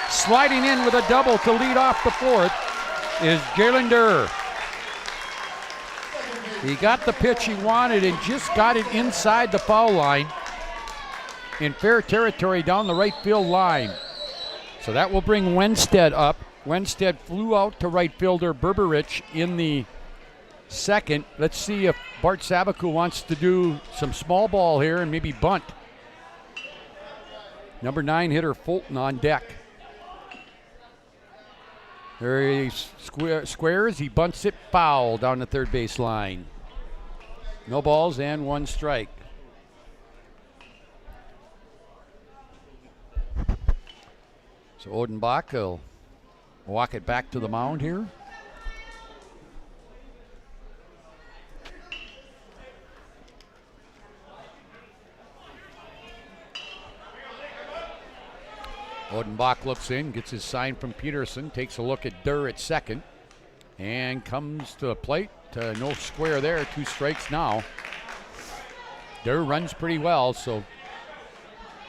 Sliding in with a double to lead off the fourth is Jalen Durr. He got the pitch he wanted and just got it inside the foul line in fair territory down the right field line. So that will bring Wenstead up. Wenstead flew out to right fielder Berberich in the second. Let's see if Bart Sabaku wants to do some small ball here and maybe bunt. Number 9 hitter Fulton on deck. There he squares. He bunts it foul down the third base line. No balls and 1 strike. So Odenbach will walk it back to the mound here. Odenbach looks in, gets his sign from Peterson, takes a look at Durr at second, and comes to the plate. No square there, 2 strikes now. Durr runs pretty well, so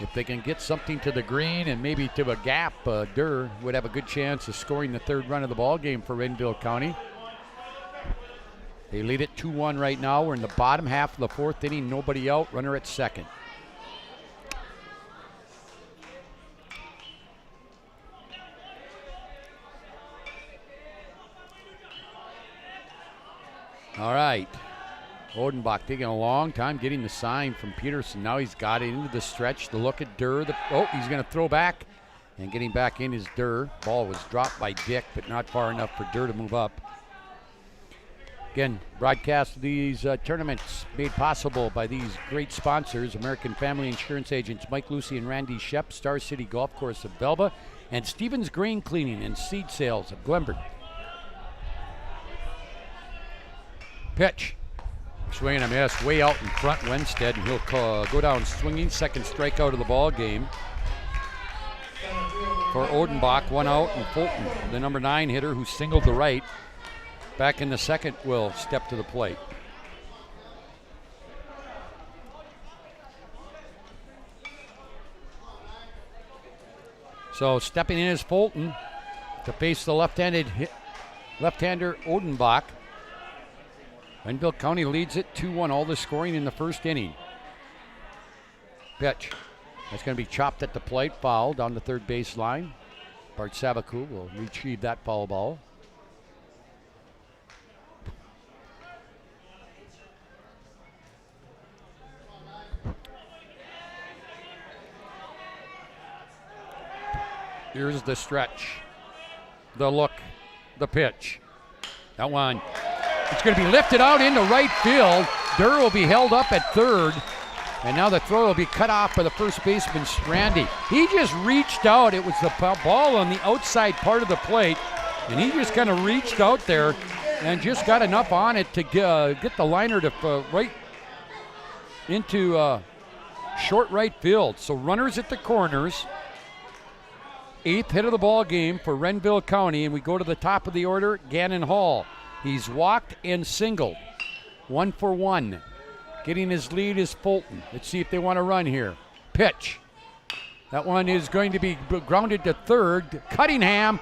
if they can get something to the green and maybe to a gap, Durr would have a good chance of scoring the 3rd run of the ball game for Renville County. They lead it 2-1 right now. We're in the bottom half of the 4th inning, nobody out, runner at second. All right, Odenbach taking a long time getting the sign from Peterson. Now he's got it into the stretch. The look at Durr. He's going to throw back. And getting back in is Durr. Ball was dropped by Dick, but not far enough for Durr to move up. Again, broadcast of these tournaments made possible by these great sponsors: American Family Insurance Agents Mike Lucy and Randy Shep, Star City Golf Course of Velva, and Stevens Grain Cleaning and Seed Sales of Glenburn. Pitch. Swing and a miss. Way out in front, Wenstead, and he'll go down swinging. Second strikeout of the ball game for Odenbach. 1 out, and Fulton, the number 9 hitter who singled the right, back in the second, will step to the plate. So stepping in is Fulton to face the left-hander Odenbach. Renville County leads it 2-1, all the scoring in the first inning. Pitch. That's going to be chopped at the plate, foul down the third base line. Bart Sabaku will retrieve that foul ball. Here's the stretch, the look, the pitch. That one. It's going to be lifted out into right field. Durr will be held up at third. And now the throw will be cut off by the first baseman, Strandy. He just reached out. It was the ball on the outside part of the plate. And he just kind of reached out there and just got enough on it to get the liner to right into short right field. So runners at the corners. 8th hit of the ball game for Renville County. And we go to the top of the order, Gannon Hall. He's walked and singled. 1 for 1. Getting his lead is Fulton. Let's see if they want to run here. Pitch. That one is going to be grounded to third. Cunningham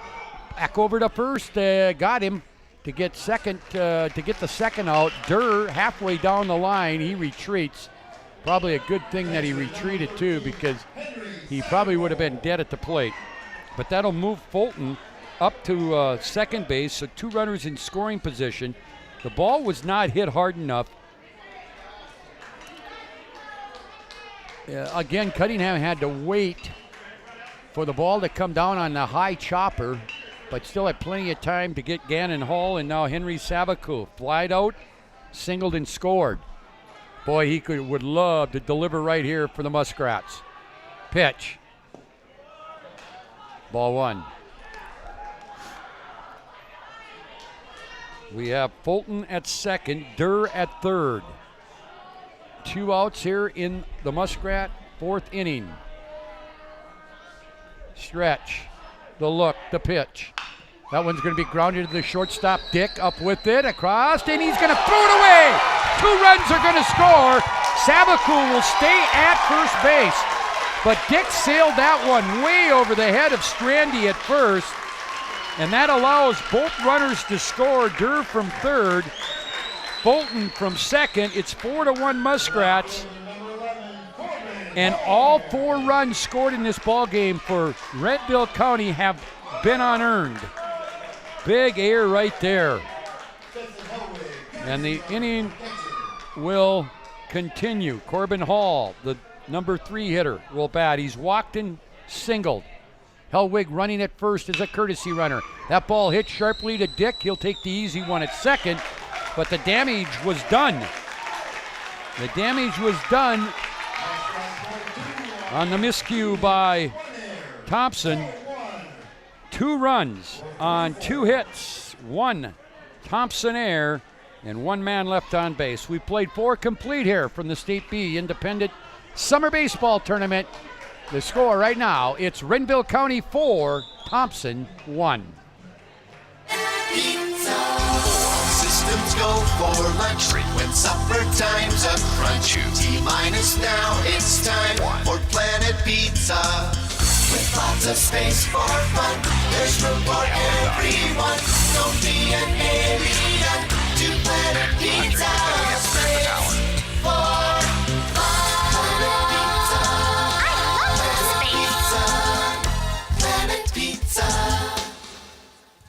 back over to first. Got him. to get the second out. Durr halfway down the line, he retreats. Probably a good thing that he retreated too, because he probably would have been dead at the plate. But that'll move Fulton up to second base, so 2 runners in scoring position. The ball was not hit hard enough. Again, Cunningham had to wait for the ball to come down on the high chopper, but still had plenty of time to get Gannon Hall, and now Henry Savaku flied out, singled, and scored. Boy, he would love to deliver right here for the Muskrats. Pitch. Ball 1. We have Fulton at second, Durr at third. 2 outs here in the Muskrat 4th inning. Stretch, the look, the pitch. That one's going to be grounded to the shortstop. Dick up with it, across, and he's going to throw it away. 2 runs are going to score. Savaku will stay at first base, but Dick sailed that one way over the head of Strandy at first, and that allows both runners to score. Durr from third, Fulton from second. It's 4-1 Muskrats, and all 4 runs scored in this ball game for Renville County have been unearned. Big air right there. And the inning will continue. Corbin Hall, the number 3 hitter, will bat. He's walked and singled. Hellwig running at first as a courtesy runner. That ball hit sharply to Dick. He'll take the easy one at second, but the damage was done. The damage was done on the miscue by Thompson. 2 runs on 2 hits, 1 Thompson error, and 1 man left on base. We played 4 complete here from the State B Independent Summer Baseball Tournament. The score right now, it's Renville County 4, Thompson 1. Pizza. Systems go for lunch. Frequent supper time's a crunch. T-minus now, it's time for Planet Pizza. With lots of space for fun, there's room for everyone. No D&A to Planet Pizza. Space for Planet Pizza.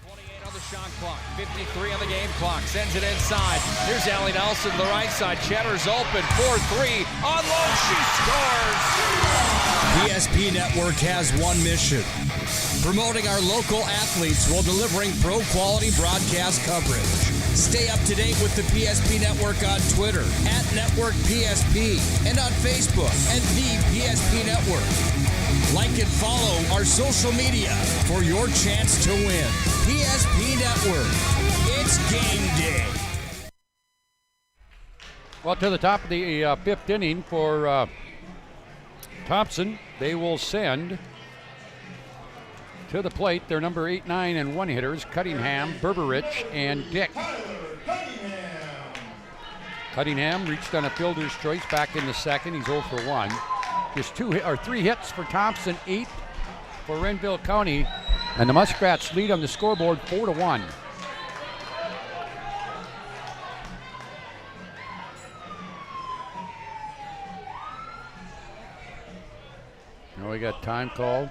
28 on the shot clock, 53 on the game clock, sends it inside. Here's Allie Nelson to the right side. Cheddar's open, 4-3, on low, she scores! PSP Network has one mission: promoting our local athletes while delivering pro-quality broadcast coverage. Stay up to date with the PSP Network on Twitter @NetworkPSP and on Facebook @The PSP Network. Like and follow our social media for your chance to win. PSP Network, it's game day. Well, to the top of the 5th inning for Thompson. They will send to the plate their number 8, 9, and 1 hitters, Cunningham, Berberich, and Dick. Cunningham reached on a fielder's choice back in the second. He's 0 for 1. Just 3 hits for Thompson, 8 for Renville County, and the Muskrats lead on the scoreboard 4-1. Now we got time called.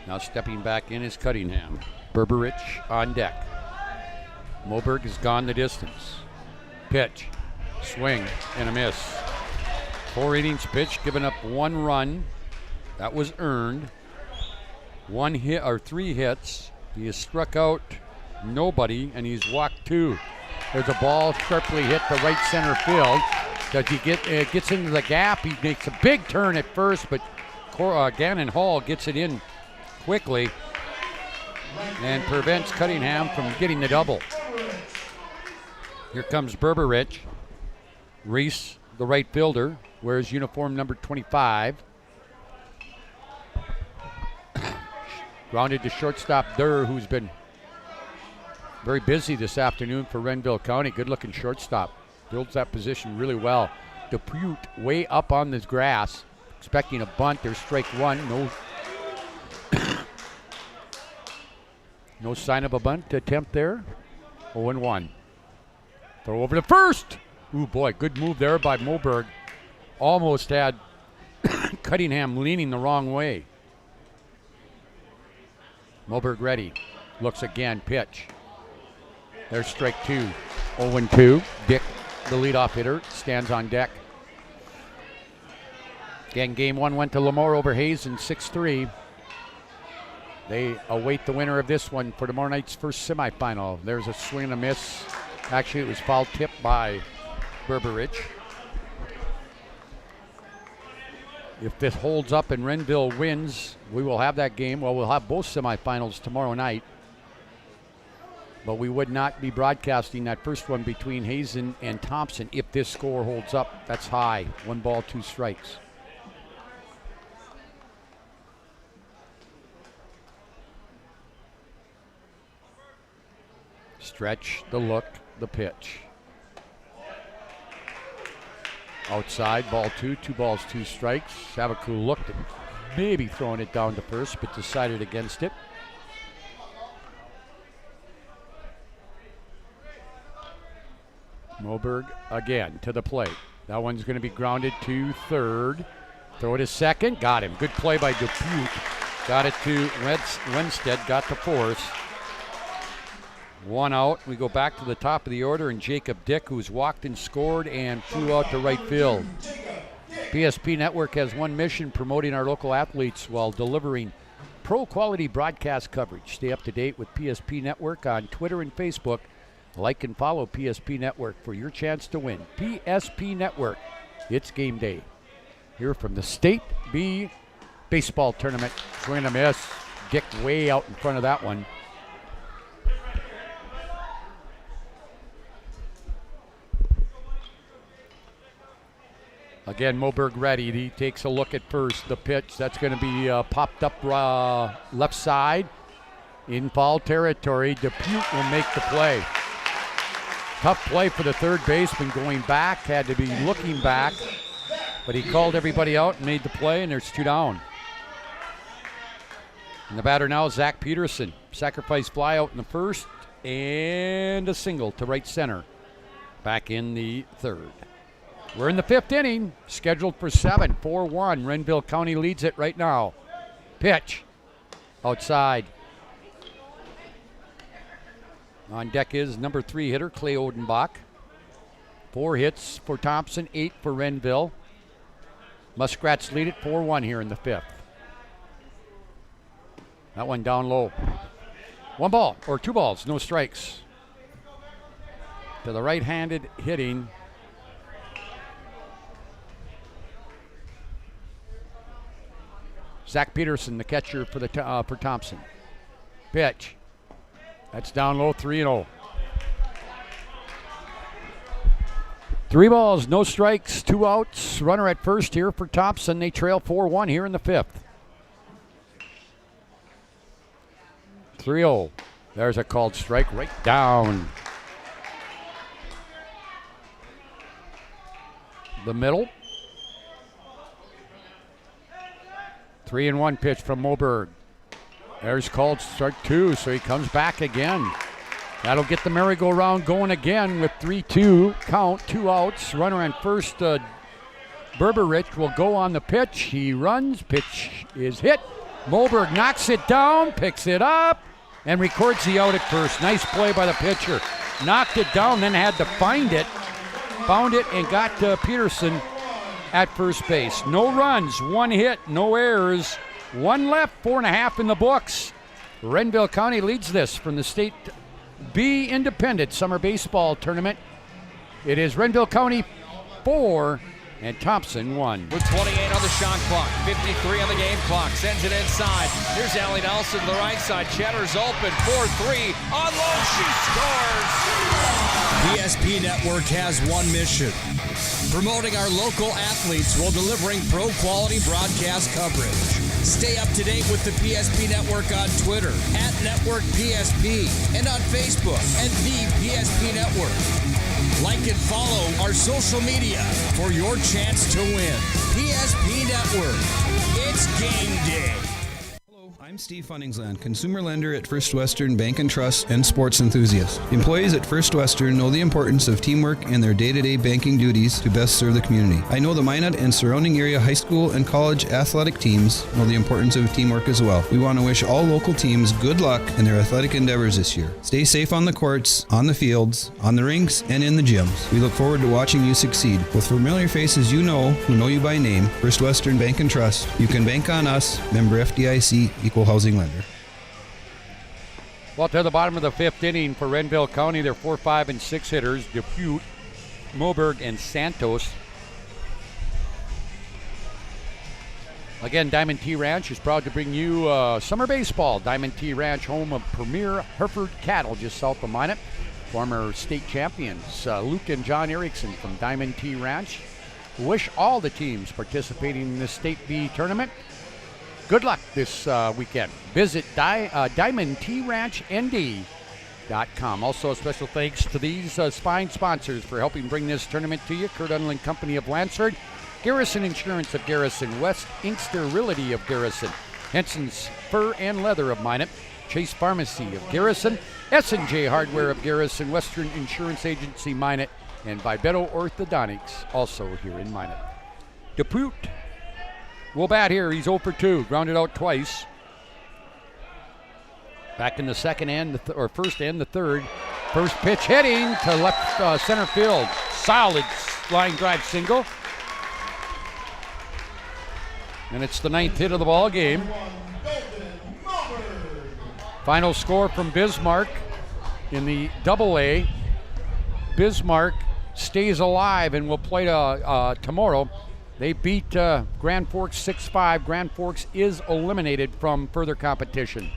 Now stepping back in is Cunningham. Berberich on deck. Moberg has gone the distance. Pitch, swing, and a miss. 4 innings pitched, giving up 1 run. That was earned. 1 hit or 3 hits. He has struck out nobody, and he's walked 2. There's a ball sharply hit to right center field. Does he gets into the gap? He makes a big turn at first, but Gannon Hall gets it in quickly and prevents Cunningham from getting the double. Here comes Berberich. Reese, the right fielder, wears uniform number 25. Grounded to shortstop Durr, who's been very busy this afternoon for Renville County. Good-looking shortstop. Builds that position really well. DePute way up on this grass, expecting a bunt. There's strike 1. No. No sign of a bunt attempt there. 0-1. Throw over to first. Ooh, boy, good move there by Moberg. Almost had Cunningham leaning the wrong way. Moberg ready. Looks again, pitch. There's strike 2. 0-2. Dick, the leadoff hitter, stands on deck. Again, game 1 went to Lemoore over Hazen, 6-3. They await the winner of this one for tomorrow night's first semifinal. There's a swing and a miss. Actually, it was foul tipped by Berberich. If this holds up and Renville wins, we will have that game. Well, we'll have both semifinals tomorrow night. But we would not be broadcasting that first one between Hazen and Thompson if this score holds up. That's high. 1 ball, 2 strikes. Stretch, the look, the pitch. Outside, ball 2, 2 balls, 2 strikes. Savaku looked at maybe throwing it down to first, but decided against it. Moberg again to the plate. That one's going to be grounded to third. Throw it to second. Got him. Good play by Dupuque. Got it to Wenstead. Got to fourth. 1 out. We go back to the top of the order, and Jacob Dick, who's walked and scored and flew out to right field. PSP Network has one mission: promoting our local athletes while delivering pro-quality broadcast coverage. Stay up to date with PSP Network on Twitter and Facebook. Like and follow PSP Network for your chance to win. PSP Network, it's game day. Here from the State B baseball tournament. Swing and a miss. Dick way out in front of that one. Again, Moberg ready. He takes a look at first. The pitch, that's going to be popped up left side in foul territory. Dupuque will make the play. Tough play for the third baseman going back. Had to be looking back, but he called everybody out and made the play, and there's 2 down. And the batter now, Zach Peterson. Sacrifice fly out in the first, and a single to right center. Back in the third. We're in the 5th inning, scheduled for 7, 4-1. Renville County leads it right now. Pitch, outside. On deck is number 3 hitter, Clay Odenbach. 4 hits for Thompson, 8 for Renville. Muskrats lead it 4-1 here in the 5th. That one down low. 1 ball, or 2 balls, no strikes. To the right-handed hitting. Zach Peterson, the catcher for for Thompson. Pitch. That's down low, 3-0. 3 balls, no strikes, 2 outs. Runner at first here for Thompson. They trail 4-1 here in the 5th. 3-0. There's a called strike right down the middle. 3-1 pitch from Moberg. There's called strike 2, so he comes back again. That'll get the merry-go-round going again with 3-2 count, 2 outs. Runner on first, Berberich will go on the pitch. He runs, pitch is hit. Moberg knocks it down, picks it up, and records the out at first. Nice play by the pitcher. Knocked it down, then had to find it. Found it and got Peterson at first base. No runs, 1 hit, no errors. 1 left, 4.5 in the books. Renville County leads this from the State B Independent Summer Baseball Tournament. It is Renville County 4 and Thompson 1. With 28 on the shot clock, 53 on the game clock, sends it inside. Here's Allie Nelson to the right side. Cheddar's open, 4-3. On low, she scores! PSP Network has one mission: promoting our local athletes while delivering pro-quality broadcast coverage. Stay up to date with the PSP Network on Twitter @NetworkPSP and on Facebook @The PSP Network. Like and follow our social media for your chance to win. PSP Network. It's game day. I'm Steve Funningsland, consumer lender at First Western Bank and Trust and sports enthusiast. Employees at First Western know the importance of teamwork and their day-to-day banking duties to best serve the community. I know the Minot and surrounding area high school and college athletic teams know the importance of teamwork as well. We want to wish all local teams good luck in their athletic endeavors this year. Stay safe on the courts, on the fields, on the rinks, and in the gyms. We look forward to watching you succeed. With familiar faces you know, who know you by name, First Western Bank and Trust, you can bank on us, member FDIC, equal housing lender. Well, to the bottom of the fifth inning for Renville County, they're 4, 5, and 6 hitters, Depute, Moberg, and Santos. Again, Diamond T Ranch is proud to bring you summer baseball. Diamond T Ranch, home of premier Hereford cattle just south of Minot. Former state champions Luke and John Erickson from Diamond T Ranch wish all the teams participating in the State B tournament good luck this weekend. Visit DiamondTRanchND.com. Also, a special thanks to these fine sponsors for helping bring this tournament to you. Kurt Unling Company of Lansford, Garrison Insurance of Garrison, West Inkster Realty of Garrison, Henson's Fur and Leather of Minot, Chase Pharmacy of Garrison, S&J Hardware of Garrison, Western Insurance Agency Minot, and Vibeto Orthodontics, also here in Minot. Depute will bat here. He's 0 for 2, grounded out twice. Back in the second and first and the third. First pitch hitting to left center field. Solid line drive single. And it's the 9th hit of the ball game. Final score from Bismarck in the Double-A. Bismarck stays alive and will play tomorrow. They beat Grand Forks 6-5. Grand Forks is eliminated from further competition.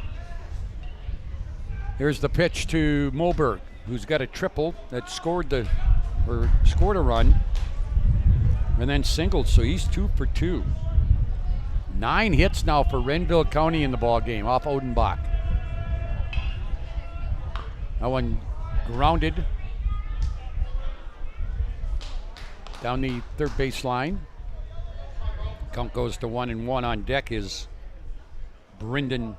Here's the pitch to Moberg, who's got a triple that scored a run and then singled, so he's 2 for 2. 9 hits now for Renville County in the ball game off Odenbach. That one grounded down the third base line. Count goes to 1-1. On deck is Brendan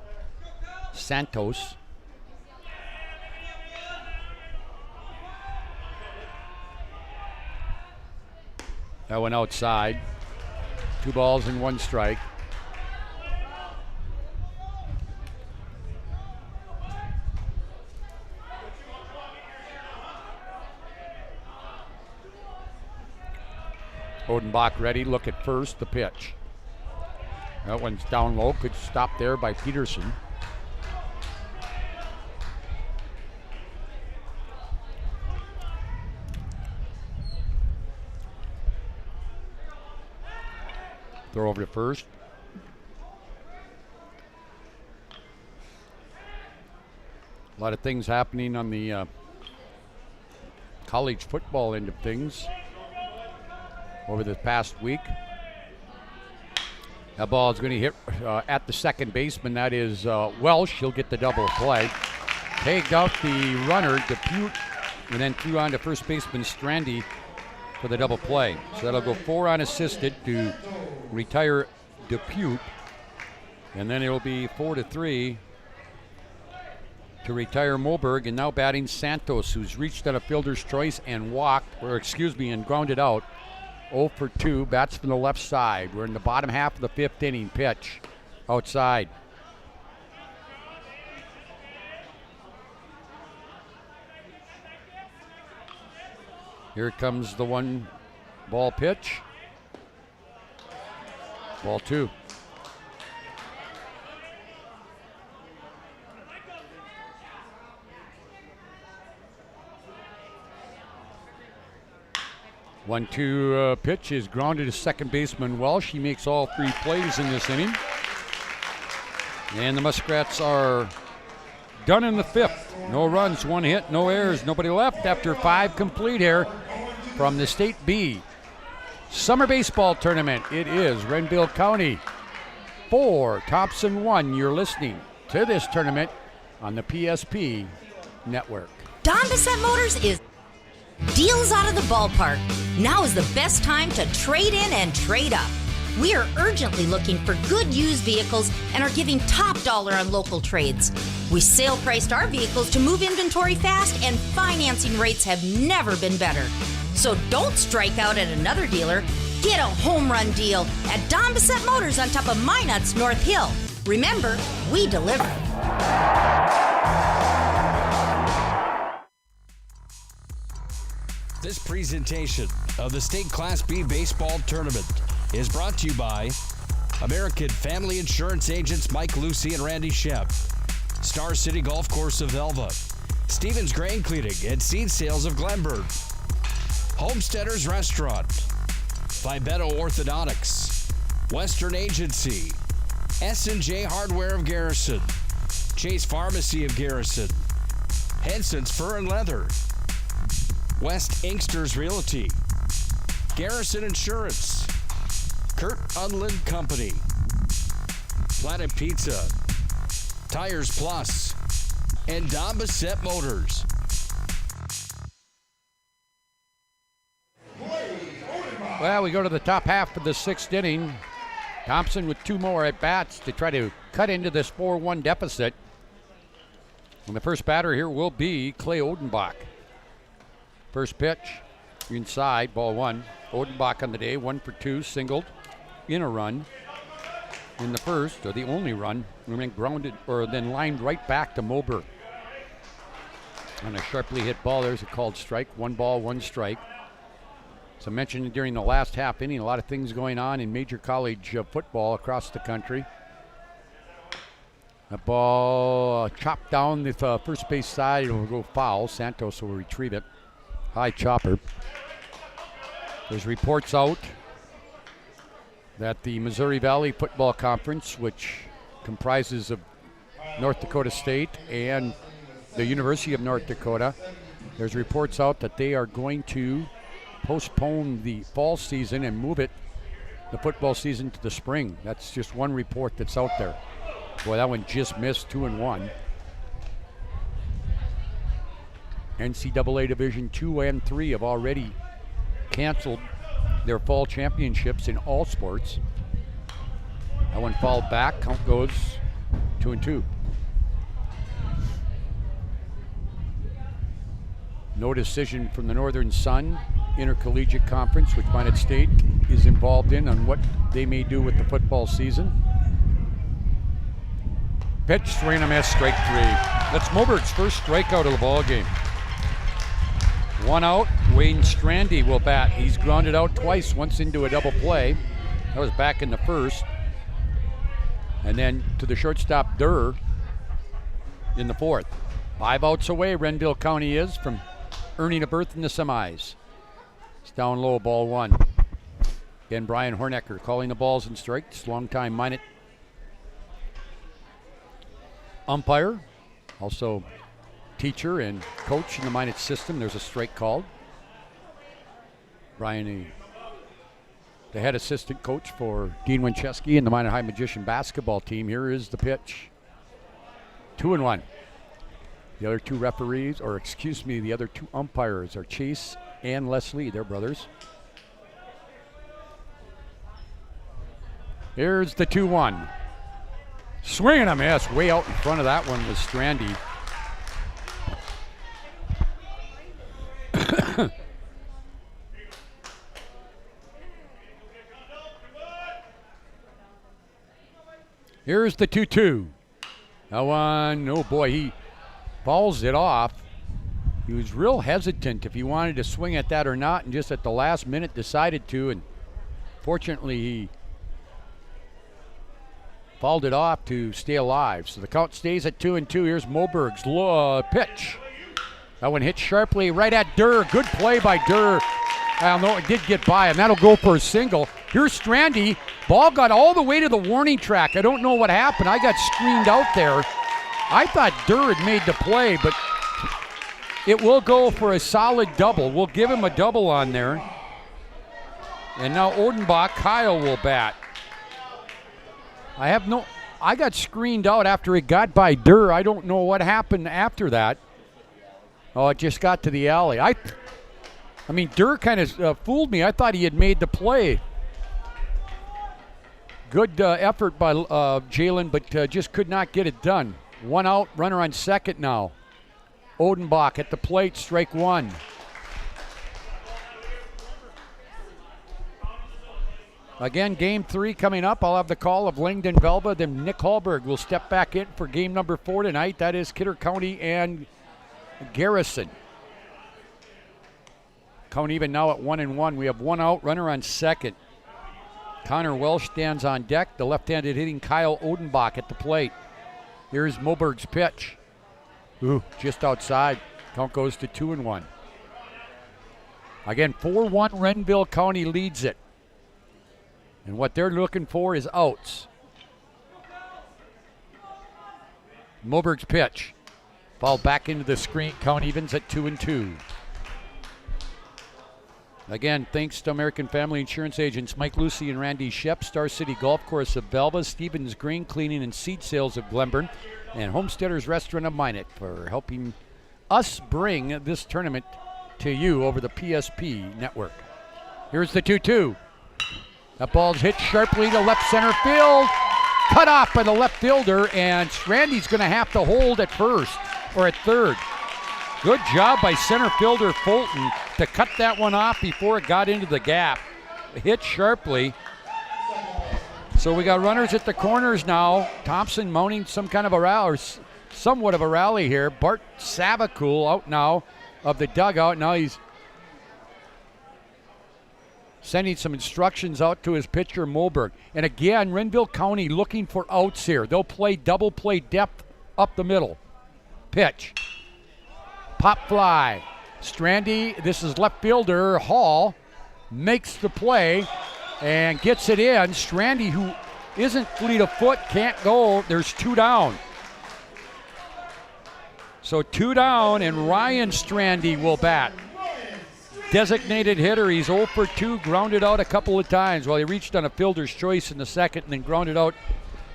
Santos. That one outside. 2 balls and 1 strike. Odenbach ready, look at first, the pitch. That one's down low, good stop there by Peterson. Throw over to first. A lot of things happening on the college football end of things over the past week. That ball is going to hit at the second baseman. That is Welsh. He'll get the double play. Tagged out the runner, Depute, and then threw on to first baseman Strandy for the double play. So that'll go 4 unassisted to retire Depute. And then it'll be 4-3 to retire Moberg. And now batting Santos, who's reached at a fielder's choice and and grounded out. 0 for 2, bats from the left side. We're in the bottom half of the 5th inning. Pitch outside. Here comes the 1-ball pitch. Ball 2. One-two pitch is grounded to second baseman Welsh. He makes all 3 plays in this inning. And the Muskrats are done in the 5th. No runs, 1 hit, no errors, nobody left after 5 complete here from the State B Summer Baseball Tournament. It is Renville County 4, Thompson 1. You're listening to this tournament on the PSP Network. Don Bissett Motors is deals out of the ballpark. Now is the best time to trade in and trade up. We are urgently looking for good used vehicles and are giving top dollar on local trades. We sale priced our vehicles to move inventory fast, and financing rates have never been better. So don't strike out at another dealer. Get a home run deal at Don Bissett Motors on top of Minot's North Hill. Remember, we deliver. This presentation of the State Class B Baseball Tournament is brought to you by American Family Insurance Agents Mike Lucy and Randy Shep, Star City Golf Course of Elva, Stevens Grain Cleaning and Seed Sales of Glenburn, Homesteaders Restaurant, Fibeto Orthodontics, Western Agency, S&J Hardware of Garrison, Chase Pharmacy of Garrison, Henson's Fur and Leather, West Inksters Realty, Garrison Insurance, Kurt Unland Company, Planet Pizza, Tires Plus, and Don Bissett Motors. Well, we go to the top half of the sixth inning. Thompson with 2 more at-bats to try to cut into this 4-1 deficit. And the first batter here will be Clay Odenbach. First pitch, inside, ball 1. Odenbach on the day, 1 for 2, singled in a run. In the first, or the only run, and then grounded, or then lined right back to Moberg. On a sharply hit ball, there's a called strike. 1 ball, 1 strike. As I mentioned during the last half inning, a lot of things going on in major college football across the country. A ball chopped down the first base side. It will go foul. Santos will retrieve it. High chopper. There's reports out that the Missouri Valley Football Conference, which comprises of North Dakota State and the University of North Dakota, there's reports out that they are going to postpone the fall season and move it, the football season, to the spring. That's just one report that's out there. Boy, that one just missed 2-1. NCAA Division 2 and 3 have already canceled their fall championships in all sports. That one fouled back. Count goes 2-2. No decision from the Northern Sun Intercollegiate Conference, which Minot State is involved in, on what they may do with the football season. Pitch, swing and a miss, strike 3. That's Moberg's first strikeout of the ball game. 1 out. Wayne Strandy will bat. He's grounded out twice, once into a double play. That was back in the first. And then to the shortstop Durr in the 4th. 5 outs away, Renville County is from earning a berth in the semis. It's down low, ball 1. Again, Brian Hornecker calling the balls and strikes. Longtime Minot umpire, also teacher and coach in the Minot system. There's a strike called. Brian, the head assistant coach for Dean Winchesky and the Minot High Magician basketball team. Here is the pitch. 2-1. The other 2 referees, or excuse me, the other 2 umpires are Chase and Leslie. They're brothers. Here's the 2-1. Swing and a miss. Way out in front of that one was Strandy. Here's the 2-2. That one, oh boy, he fouls it off. He was real hesitant if he wanted to swing at that or not, and just at the last minute decided to, and fortunately he fouled it off to stay alive. So the count stays at 2-2. Here's Moberg's pitch. That one hit sharply right at Durr. Good play by Durr. Well, no, it did get by him. That'll go for a single. Here's Strandy. Ball got all the way to the warning track. I don't know what happened. I got screened out there. I thought Durr had made the play, but it will go for a solid double. We'll give him a double on there. And now Odenbach, Kyle will bat. I got screened out after it got by Durr. I don't know what happened after that. Oh, it just got to the alley. I mean, Durr kind of fooled me. I thought he had made the play. Good effort by Jalen, but just could not get it done. One out, runner on second now. Odenbach at the plate, strike one. Again, game 3 coming up. I'll have the call of Langdon Velva. Then Nick Hallberg will step back in for game number 4 tonight. That is Kidder County and Garrison. Count even now at 1-1. We have one out, runner on second. Connor Welsh stands on deck. The left-handed hitting Kyle Odenbach at the plate. Here's Moberg's pitch. Ooh, just outside. Count goes to 2-1. Again, 4-1 Renville County leads it. And what they're looking for is outs. Moberg's pitch. Ball back into the screen. Count evens at 2-2. Again, thanks to American Family Insurance agents Mike Lucy and Randy Shep, Star City Golf Course of Velva, Stevens Green Cleaning and Seed Sales of Glenburn, and Homesteaders Restaurant of Minot for helping us bring this tournament to you over the PSP network. Here's the 2-2. That ball's hit sharply to left center field. Cut off by the left fielder, and Randy's going to have to hold at first or at third. Good job by center fielder Fulton to cut that one off before it got into the gap. Hit sharply. So we got runners at the corners now. Thompson mounting some kind of a rally, or somewhat of a rally here. Bart Savakul out now of the dugout. Now he's sending some instructions out to his pitcher, Moberg. And again, Renville County looking for outs here. They'll play double play depth up the middle. Pitch. Pop fly. Strandy, this is left fielder Hall, makes the play and gets it in. Strandy, who isn't fleet of foot, can't go. There's 2 down. So 2 down, and Ryan Strandy will bat. Designated hitter. He's 0 for 2, grounded out a couple of times. Well, he reached on a fielder's choice in the second and then grounded out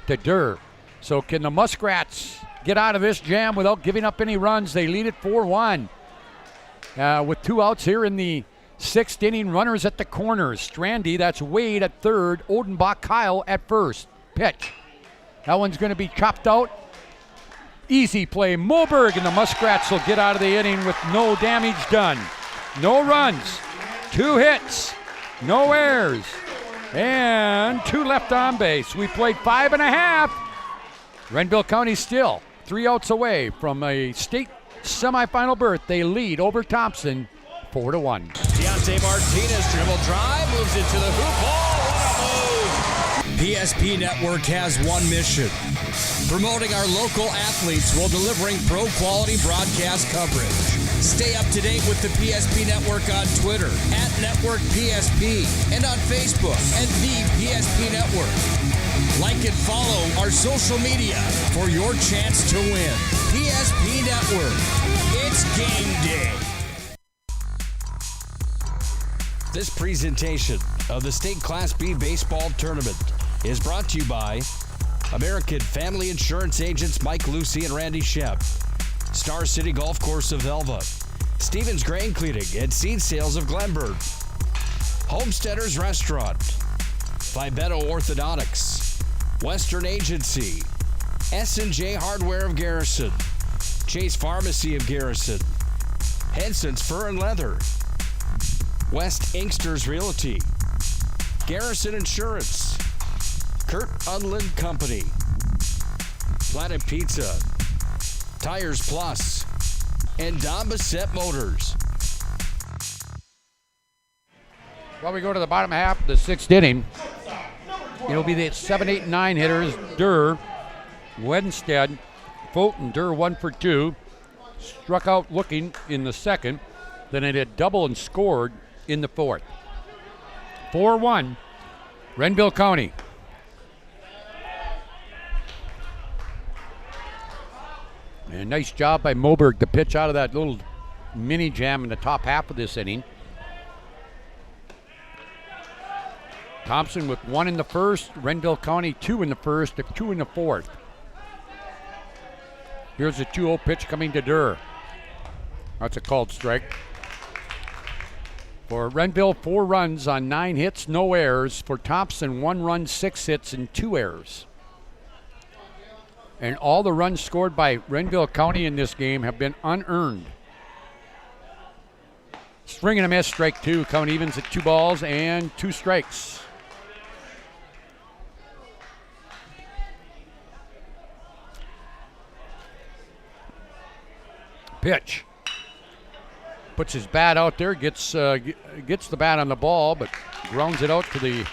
to Durr. So can the Muskrats get out of this jam without giving up any runs? They lead it 4-1. With 2 outs here in the 6th inning, runners at the corners. Strandy, that's Wade at third. Odenbach, Kyle at first. Pitch. That one's going to be chopped out. Easy play. Moberg, and the Muskrats will get out of the inning with no damage done. No runs, 2 hits, no errors, and 2 left on base. We played 5.5. Renville County still 3 outs away from a state semifinal berth. They lead over Thompson 4-1. Deontay Martinez dribble drive, moves it to the hoop. Oh, what a move! PSP Network has one mission: promoting our local athletes while delivering pro-quality broadcast coverage. Stay up to date with the PSP Network on Twitter @NetworkPSP and on Facebook @The PSP Network. Like and follow our social media for your chance to win. PSP Network. It's game day. This presentation of the State Class B Baseball Tournament is brought to you by American Family Insurance agents Mike Lucy and Randy Shep, Star City Golf Course of Velva, Stevens Grain Cleaning and Seed Sales of Glenburn, Homesteaders Restaurant, Fibeto Orthodontics, Western Agency, S&J Hardware of Garrison, Chase Pharmacy of Garrison, Henson's Fur and Leather, West Inksters Realty, Garrison Insurance, Kurt Unland Company, Planet Pizza, Tires Plus, and Don Bassett Motors. Well, we go to the bottom half of the 6th inning. It'll be the 7, 8, and 9 hitters. Durr, Wedenstead, Fulton. Durr 1 for 2. Struck out looking in the second. Then it had double and scored in the 4th. 4-1, Renville County. And nice job by Moberg to pitch out of that little mini jam in the top half of this inning. Thompson with 1 in the first, Renville County 2 in the first, 2 in the 4th. Here's a 2-0 pitch coming to Durr. That's a called strike. For Renville, 4 runs on 9 hits, no errors. For Thompson, 1 run, 6 hits, and 2 errors. And all the runs scored by Renville County in this game have been unearned. Swing and a miss, strike 2. Count evens at 2 balls and 2 strikes. Pitch. Puts his bat out there, gets the bat on the ball, but grounds it out to the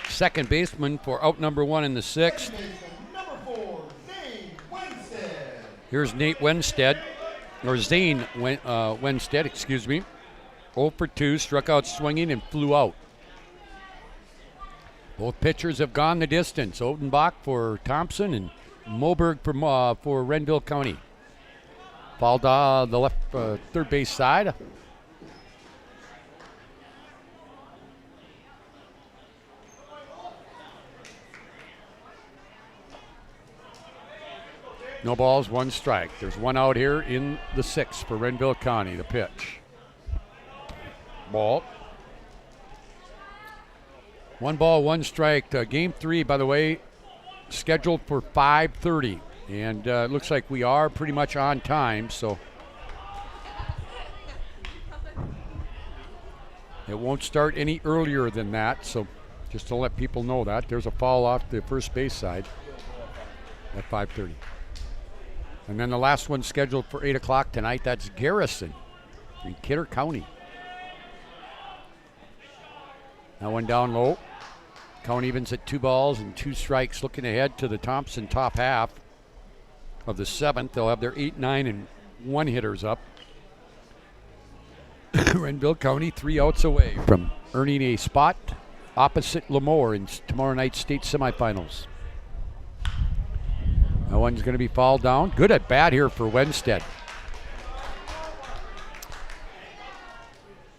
second baseman for out number 1 in the 6th. Here's Nate Wenstead, or Zane Wenstead, excuse me. 0 for 2, struck out swinging and flew out. Both pitchers have gone the distance. Odenbach for Thompson and Moberg for Renville County. Fouled the left third base side. No balls, 1 strike. There's 1 out here in the 6th for Renville County. The pitch. Ball. 1 ball, 1 strike. Game 3, by the way, scheduled for 5:30. And it looks like we are pretty much on time, so it won't start any earlier than that. So just to let people know that. There's a foul off the first base side at 5:30. And then the last one scheduled for 8 o'clock tonight, that's Garrison in Kidder County. That one down low. Count evens at 2 balls and 2 strikes. Looking ahead to the Thompson top half of the 7th. They'll have their 8, 9, and 1 hitters up. Renville County 3 outs away from earning a spot opposite Lemoore in tomorrow night's state semifinals. That one's going to be fouled down. Good at bat here for Wenstead.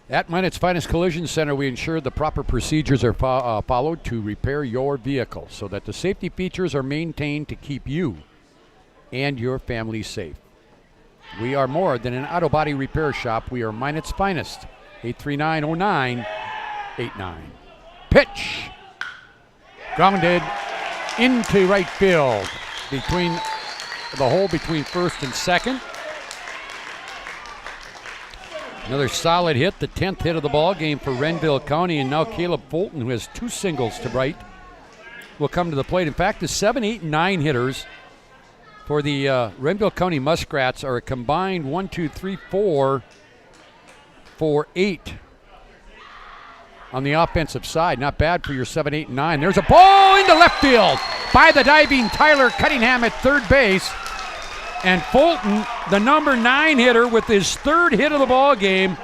At Minot's Finest Collision Center, we ensure the proper procedures are followed to repair your vehicle so that the safety features are maintained to keep you and your family safe. We are more than an auto body repair shop. We are Minot's Finest. 839-0989. Pitch. Grounded into right field. Between the hole between first and second. Another solid hit, the 10th hit of the ball game for Renville County, and now Caleb Fulton, who has 2 singles to right, will come to the plate. In fact, the 7, 8, and 9 hitters for the Renville County Muskrats are a combined 1, 2, 3, 4 for 8 on the offensive side. Not bad for your 7, 8, and 9. There's a ball into left field by the diving Tyler Cunningham at third base. And Fulton, the number 9 hitter, with his 3rd hit of the ball game,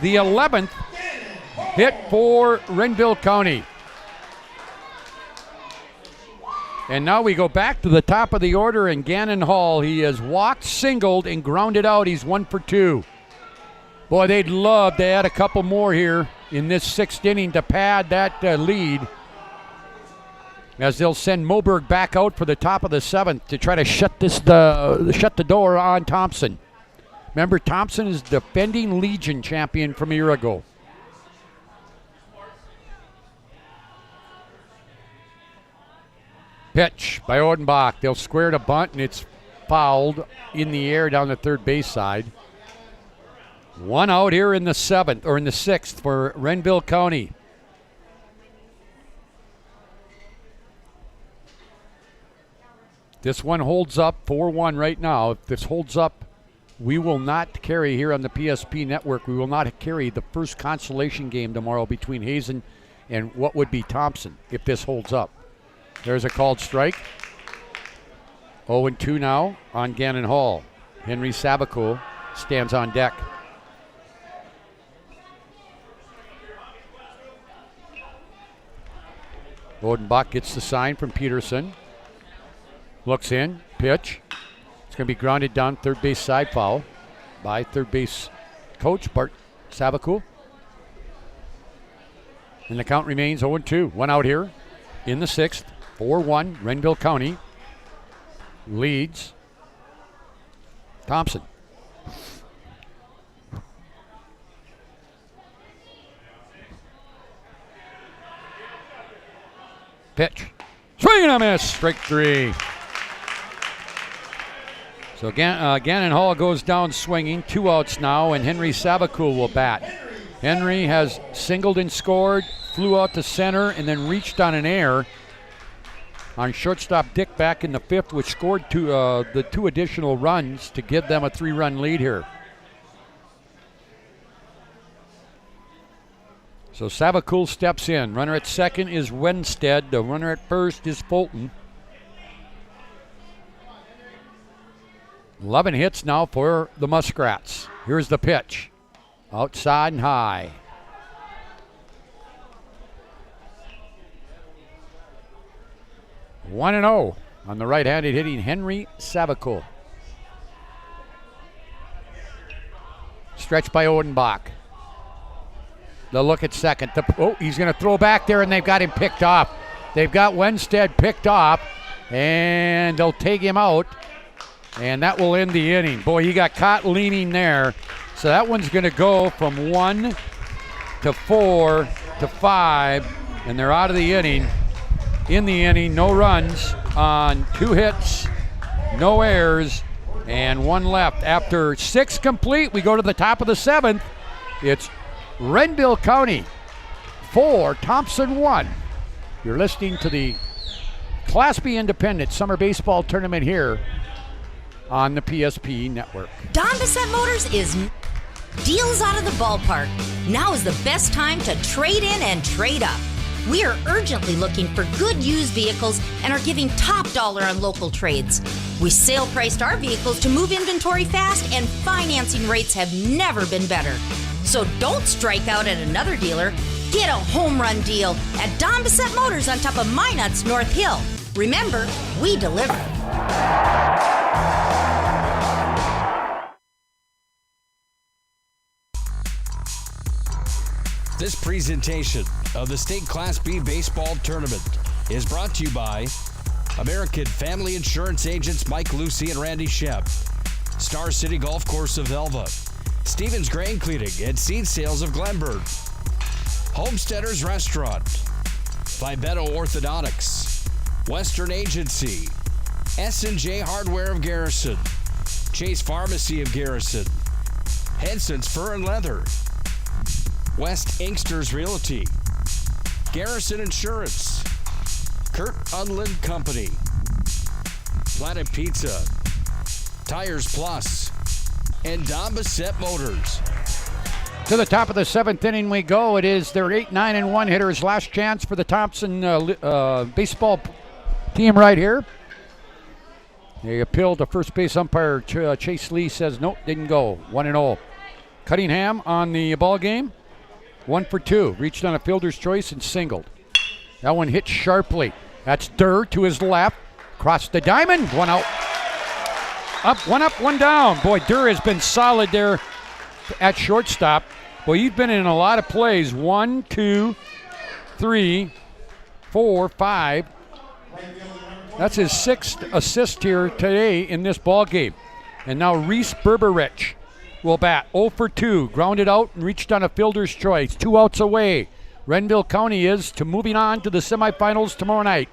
the 11th hit for Renville County. And now we go back to the top of the order, and Gannon Hall, he has walked, singled, and grounded out. He's 1 for 2. Boy, they'd love to add a couple more here in this 6th inning to pad that lead, as they'll send Moberg back out for the top of the 7th to try to shut the door on Thompson. Remember, Thompson is defending Legion champion from a year ago. Pitch by Odenbach. They'll square to bunt, and it's fouled in the air down the third base side. 1 out here in the 7th, or in the 6th for Renville County. This one holds up 4-1 right now. If this holds up, we will not carry here on the PSP network. We will not carry the first consolation game tomorrow between Hazen and what would be Thompson if this holds up. There's a called strike. 0-2 now on Gannon Hall. Henry Sabacool stands on deck. Odenbach gets the sign from Peterson. Looks in, pitch. It's going to be grounded down third base side, foul by third base coach Bart Sabacool. And the count remains 0-2. 1 out here in the 6th. 4-1, Renville County leads Thompson. Pitch. Swing and a miss. Strike 3. So Gannon Hall goes down swinging. 2 outs now, and Henry Savakul will bat. Henry has singled and scored, flew out to center, and then reached on an error on shortstop Dick back in the 5th, which scored the 2 additional runs to give them a 3-run lead here. So Savakul steps in. Runner at second is Wenstead. The runner at first is Fulton. 11 hits now for the Muskrats. Here's the pitch. Outside and high. One and 0 on the right-handed hitting Henry Savakul. Stretched by Odenbach. The look at second. He's going to throw back there, and they've got him picked off. They've got Wenstead picked off, and they'll take him out, and that will end the inning. Boy, he got caught leaning there. So that one's going to go from 1 to 4 to 5, and they're out of the inning. In the inning, no runs on 2 hits, no errors, and 1 left. After 6 complete, we go to the top of the 7th. It's Renville County 4, Thompson 1. You're listening to the Class B Independent Summer Baseball Tournament here on the PSP Network. Don Bissett Motors is deals out of the ballpark. Now is the best time to trade in and trade up. We are urgently looking for good used vehicles and are giving top dollar on local trades. We sale priced our vehicles to move inventory fast, and financing rates have never been better. So don't strike out at another dealer. Get a home run deal at Don Bissett Motors on top of Minot's North Hill. Remember, we deliver. This presentation of the State Class B Baseball Tournament is brought to you by American Family Insurance Agents Mike Lucy and Randy Shep, Star City Golf Course of Elva, Stevens Grain Cleaning and Seed Sales of Glenburn, Homesteaders Restaurant, Vibeto Orthodontics, Western Agency, S&J Hardware of Garrison, Chase Pharmacy of Garrison, Henson's Fur and Leather, West Inksters Realty, Garrison Insurance, Kurt Unland Company, Planet Pizza, Tires Plus, and Don Bissett Motors. To the top of the 7th inning we go. It is their 8-9-1 hitters' last chance for the Thompson baseball team right here. They appeal to first base umpire Chase Lee, says nope, didn't go. 1-0. Cunningham on the ball game. 1 for 2. Reached on a fielder's choice and singled. That one hit sharply. That's Durr to his left. Crossed the diamond. 1 out. Up, 1 down. Boy, Durr has been solid there at shortstop. Boy, you've been in a lot of plays. 1, 2, 3, 4, 5. That's his 6th assist here today in this ball game. And now Reese Berberich will bat. 0 for 2. Grounded out and reached on a fielder's choice. 2 outs away. Renville County is to moving on to the semifinals tomorrow night.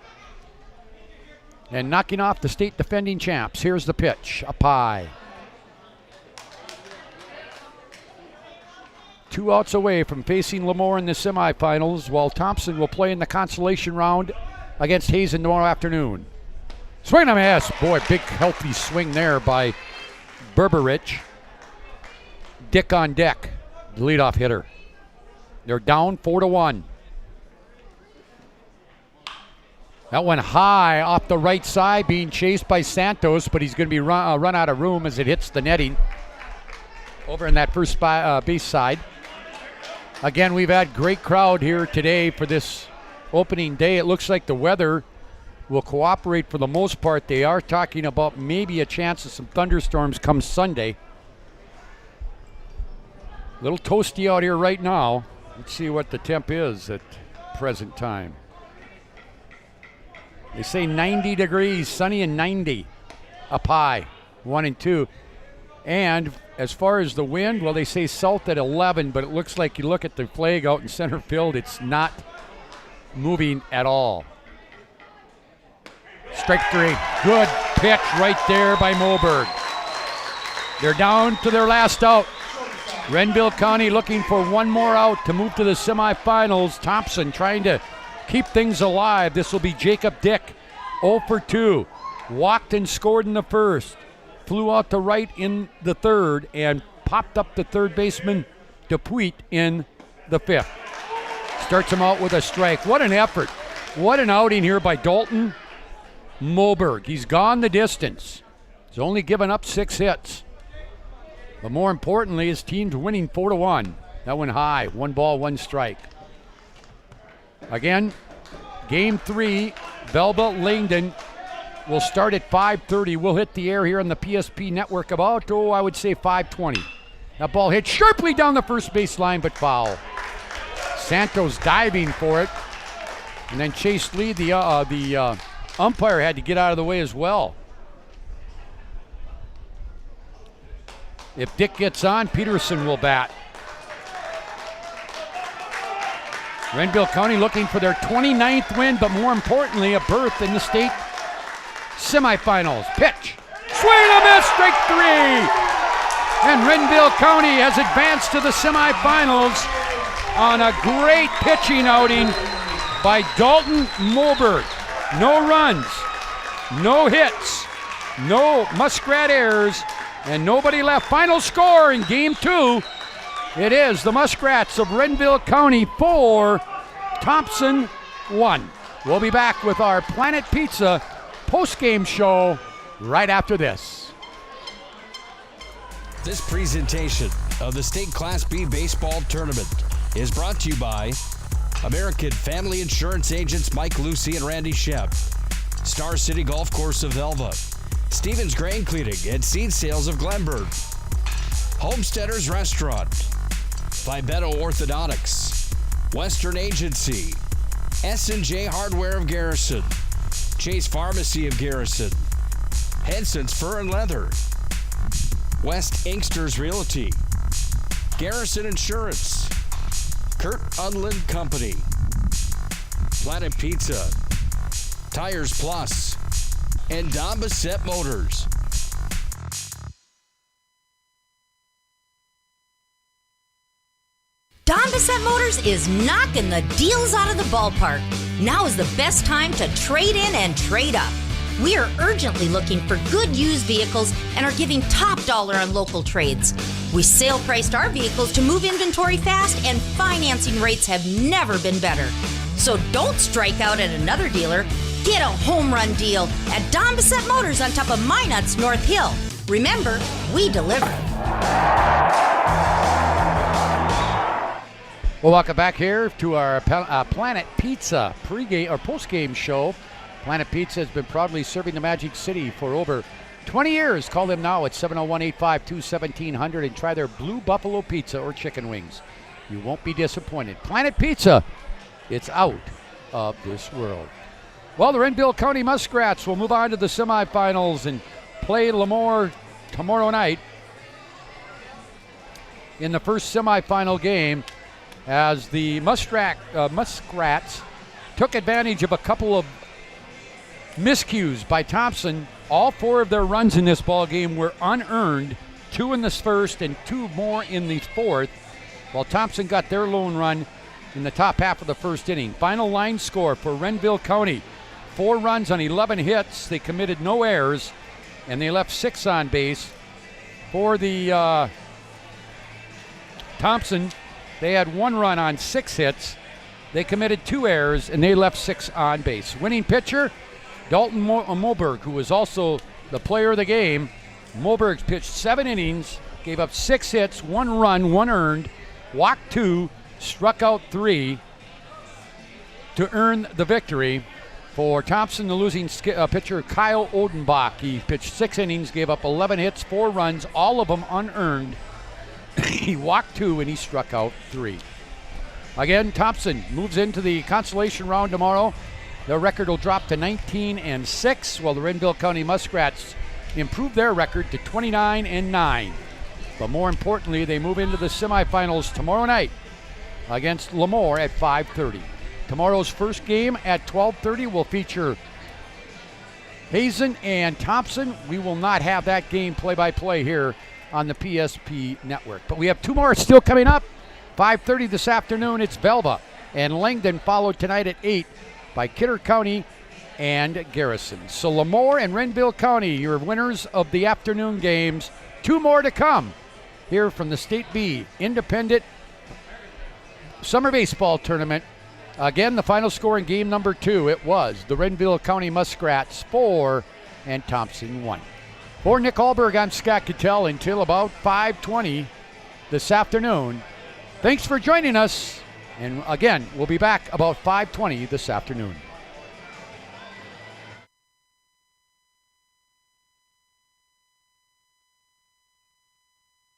And knocking off the state defending champs. Here's the pitch. Up high. 2 outs away from facing Lemoore in the semifinals, while Thompson will play in the consolation round against Hazen tomorrow afternoon. Swing and a miss. Boy, big healthy swing there by Berberich. Dick on deck, the leadoff hitter. They're down 4-1. That went high off the right side, being chased by Santos, but he's going to be run out of room as it hits the netting over in that first base side. Again, we've had great crowd here today for this opening day. It looks like the weather will cooperate for the most part. They are talking about maybe a chance of some thunderstorms come Sunday. A little toasty out here right now. Let's see what the temp is at present time. They say 90 degrees, sunny and 90 up high, 1 and 2. And as far as the wind, well, they say south at 11, but it looks like you look at the flag out in center field, it's not moving at all. Strike 3. Good pitch right there by Moberg. They're down to their last out. Renville County looking for one more out to move to the semifinals. Thompson trying to keep things alive. This will be Jacob Dick, 0 for 2. Walked and scored in the first. Flew out to right in the third and popped up the third baseman Dupuit in the fifth. Starts him out with a strike. What an effort. What an outing here by Dalton Moberg. He's gone the distance. He's only given up 6 hits. But more importantly, his team's winning 4-1. That went high. 1 ball, 1 strike. Again, game 3, Velva Langdon will start at 5:30. We'll hit the air here on the PSP network about, I would say 5:20. That ball hit sharply down the first base line, but foul. Santos diving for it. And then Chase Lee, the umpire, had to get out of the way as well. If Dick gets on, Peterson will bat. Renville County looking for their 29th win, but more importantly, a berth in the state semifinals. Pitch. Swing and a miss, strike 3. And Renville County has advanced to the semifinals on a great pitching outing by Dalton Moberg. No runs, no hits, no Muskrat errors, and nobody left. Final score in game 2. It is the Muskrats of Renville County 4, Thompson 1. We'll be back with our Planet Pizza post-game show right after this. This presentation of the State Class B Baseball Tournament is brought to you by American Family Insurance Agents Mike Lucy and Randy Shep, Star City Golf Course of Velva, Stevens Grain Cleaning and Seed Sales of Glenburg, Homesteaders Restaurant, Fibeto Orthodontics, Western Agency, S&J Hardware of Garrison, Chase Pharmacy of Garrison, Henson's Fur and Leather, West Inksters Realty, Garrison Insurance, Kurt Unland Company, Planet Pizza, Tires Plus, and Don Bissett Motors. Don Bissett Motors is knocking the deals out of the ballpark. Now is the best time to trade in and trade up. We are urgently looking for good used vehicles and are giving top dollar on local trades. We sale priced our vehicles to move inventory fast, and financing rates have never been better. So don't strike out at another dealer. Get a home run deal at Don Bissett Motors on top of Minuts North Hill. Remember, we deliver. Well, welcome back here to our Planet Pizza pregame or postgame show. Planet Pizza has been proudly serving the Magic City for over 20 years. Call them now at 701-852-1700 and try their Blue Buffalo Pizza or chicken wings. You won't be disappointed. Planet Pizza, it's out of this world. Well, the Renville County Muskrats will move on to the semifinals and play Lemoore tomorrow night in the first semifinal game, as the Muskrats took advantage of a couple of miscues by Thompson. All 4 of their runs in this ball game were unearned, 2 in the first and 2 more in the fourth, while Thompson got their lone run in the top half of the first inning. Final line score for Renville County: 4 runs on 11 hits. They committed no errors, and they left 6 on base. For the Thompson, they had 1 run on 6 hits. They committed 2 errors, and they left 6 on base. Winning pitcher, Dalton Moberg, who was also the player of the game. Moberg pitched 7 innings, gave up 6 hits, 1 run, 1 earned, walked 2, struck out 3 to earn the victory. For Thompson, the losing pitcher, Kyle Odenbach, he pitched 6 innings, gave up 11 hits, 4 runs, all of them unearned. He walked 2 and he struck out 3. Again, Thompson moves into the consolation round tomorrow. Their record will drop to 19-6, while the Renville County Muskrats improve their record to 29-9. But more importantly, they move into the semifinals tomorrow night against Lemoore at 5:30. Tomorrow's first game at 12:30 will feature Hazen and Thompson. We will not have that game play-by-play here on the PSP Network. But we have 2 more still coming up. 5:30 this afternoon, it's Velva and Langdon, followed tonight at 8 by Kidder County and Garrison. So Lemoore and Renville County, your winners of the afternoon games. 2 more to come here from the State B Independent Summer Baseball Tournament. Again, the final score in game number 2, it was the Renville County Muskrats 4 and Thompson 1. For Nick Alberg, I'm Scott Cattell until about 5:20 this afternoon. Thanks for joining us. And again, we'll be back about 5:20 this afternoon.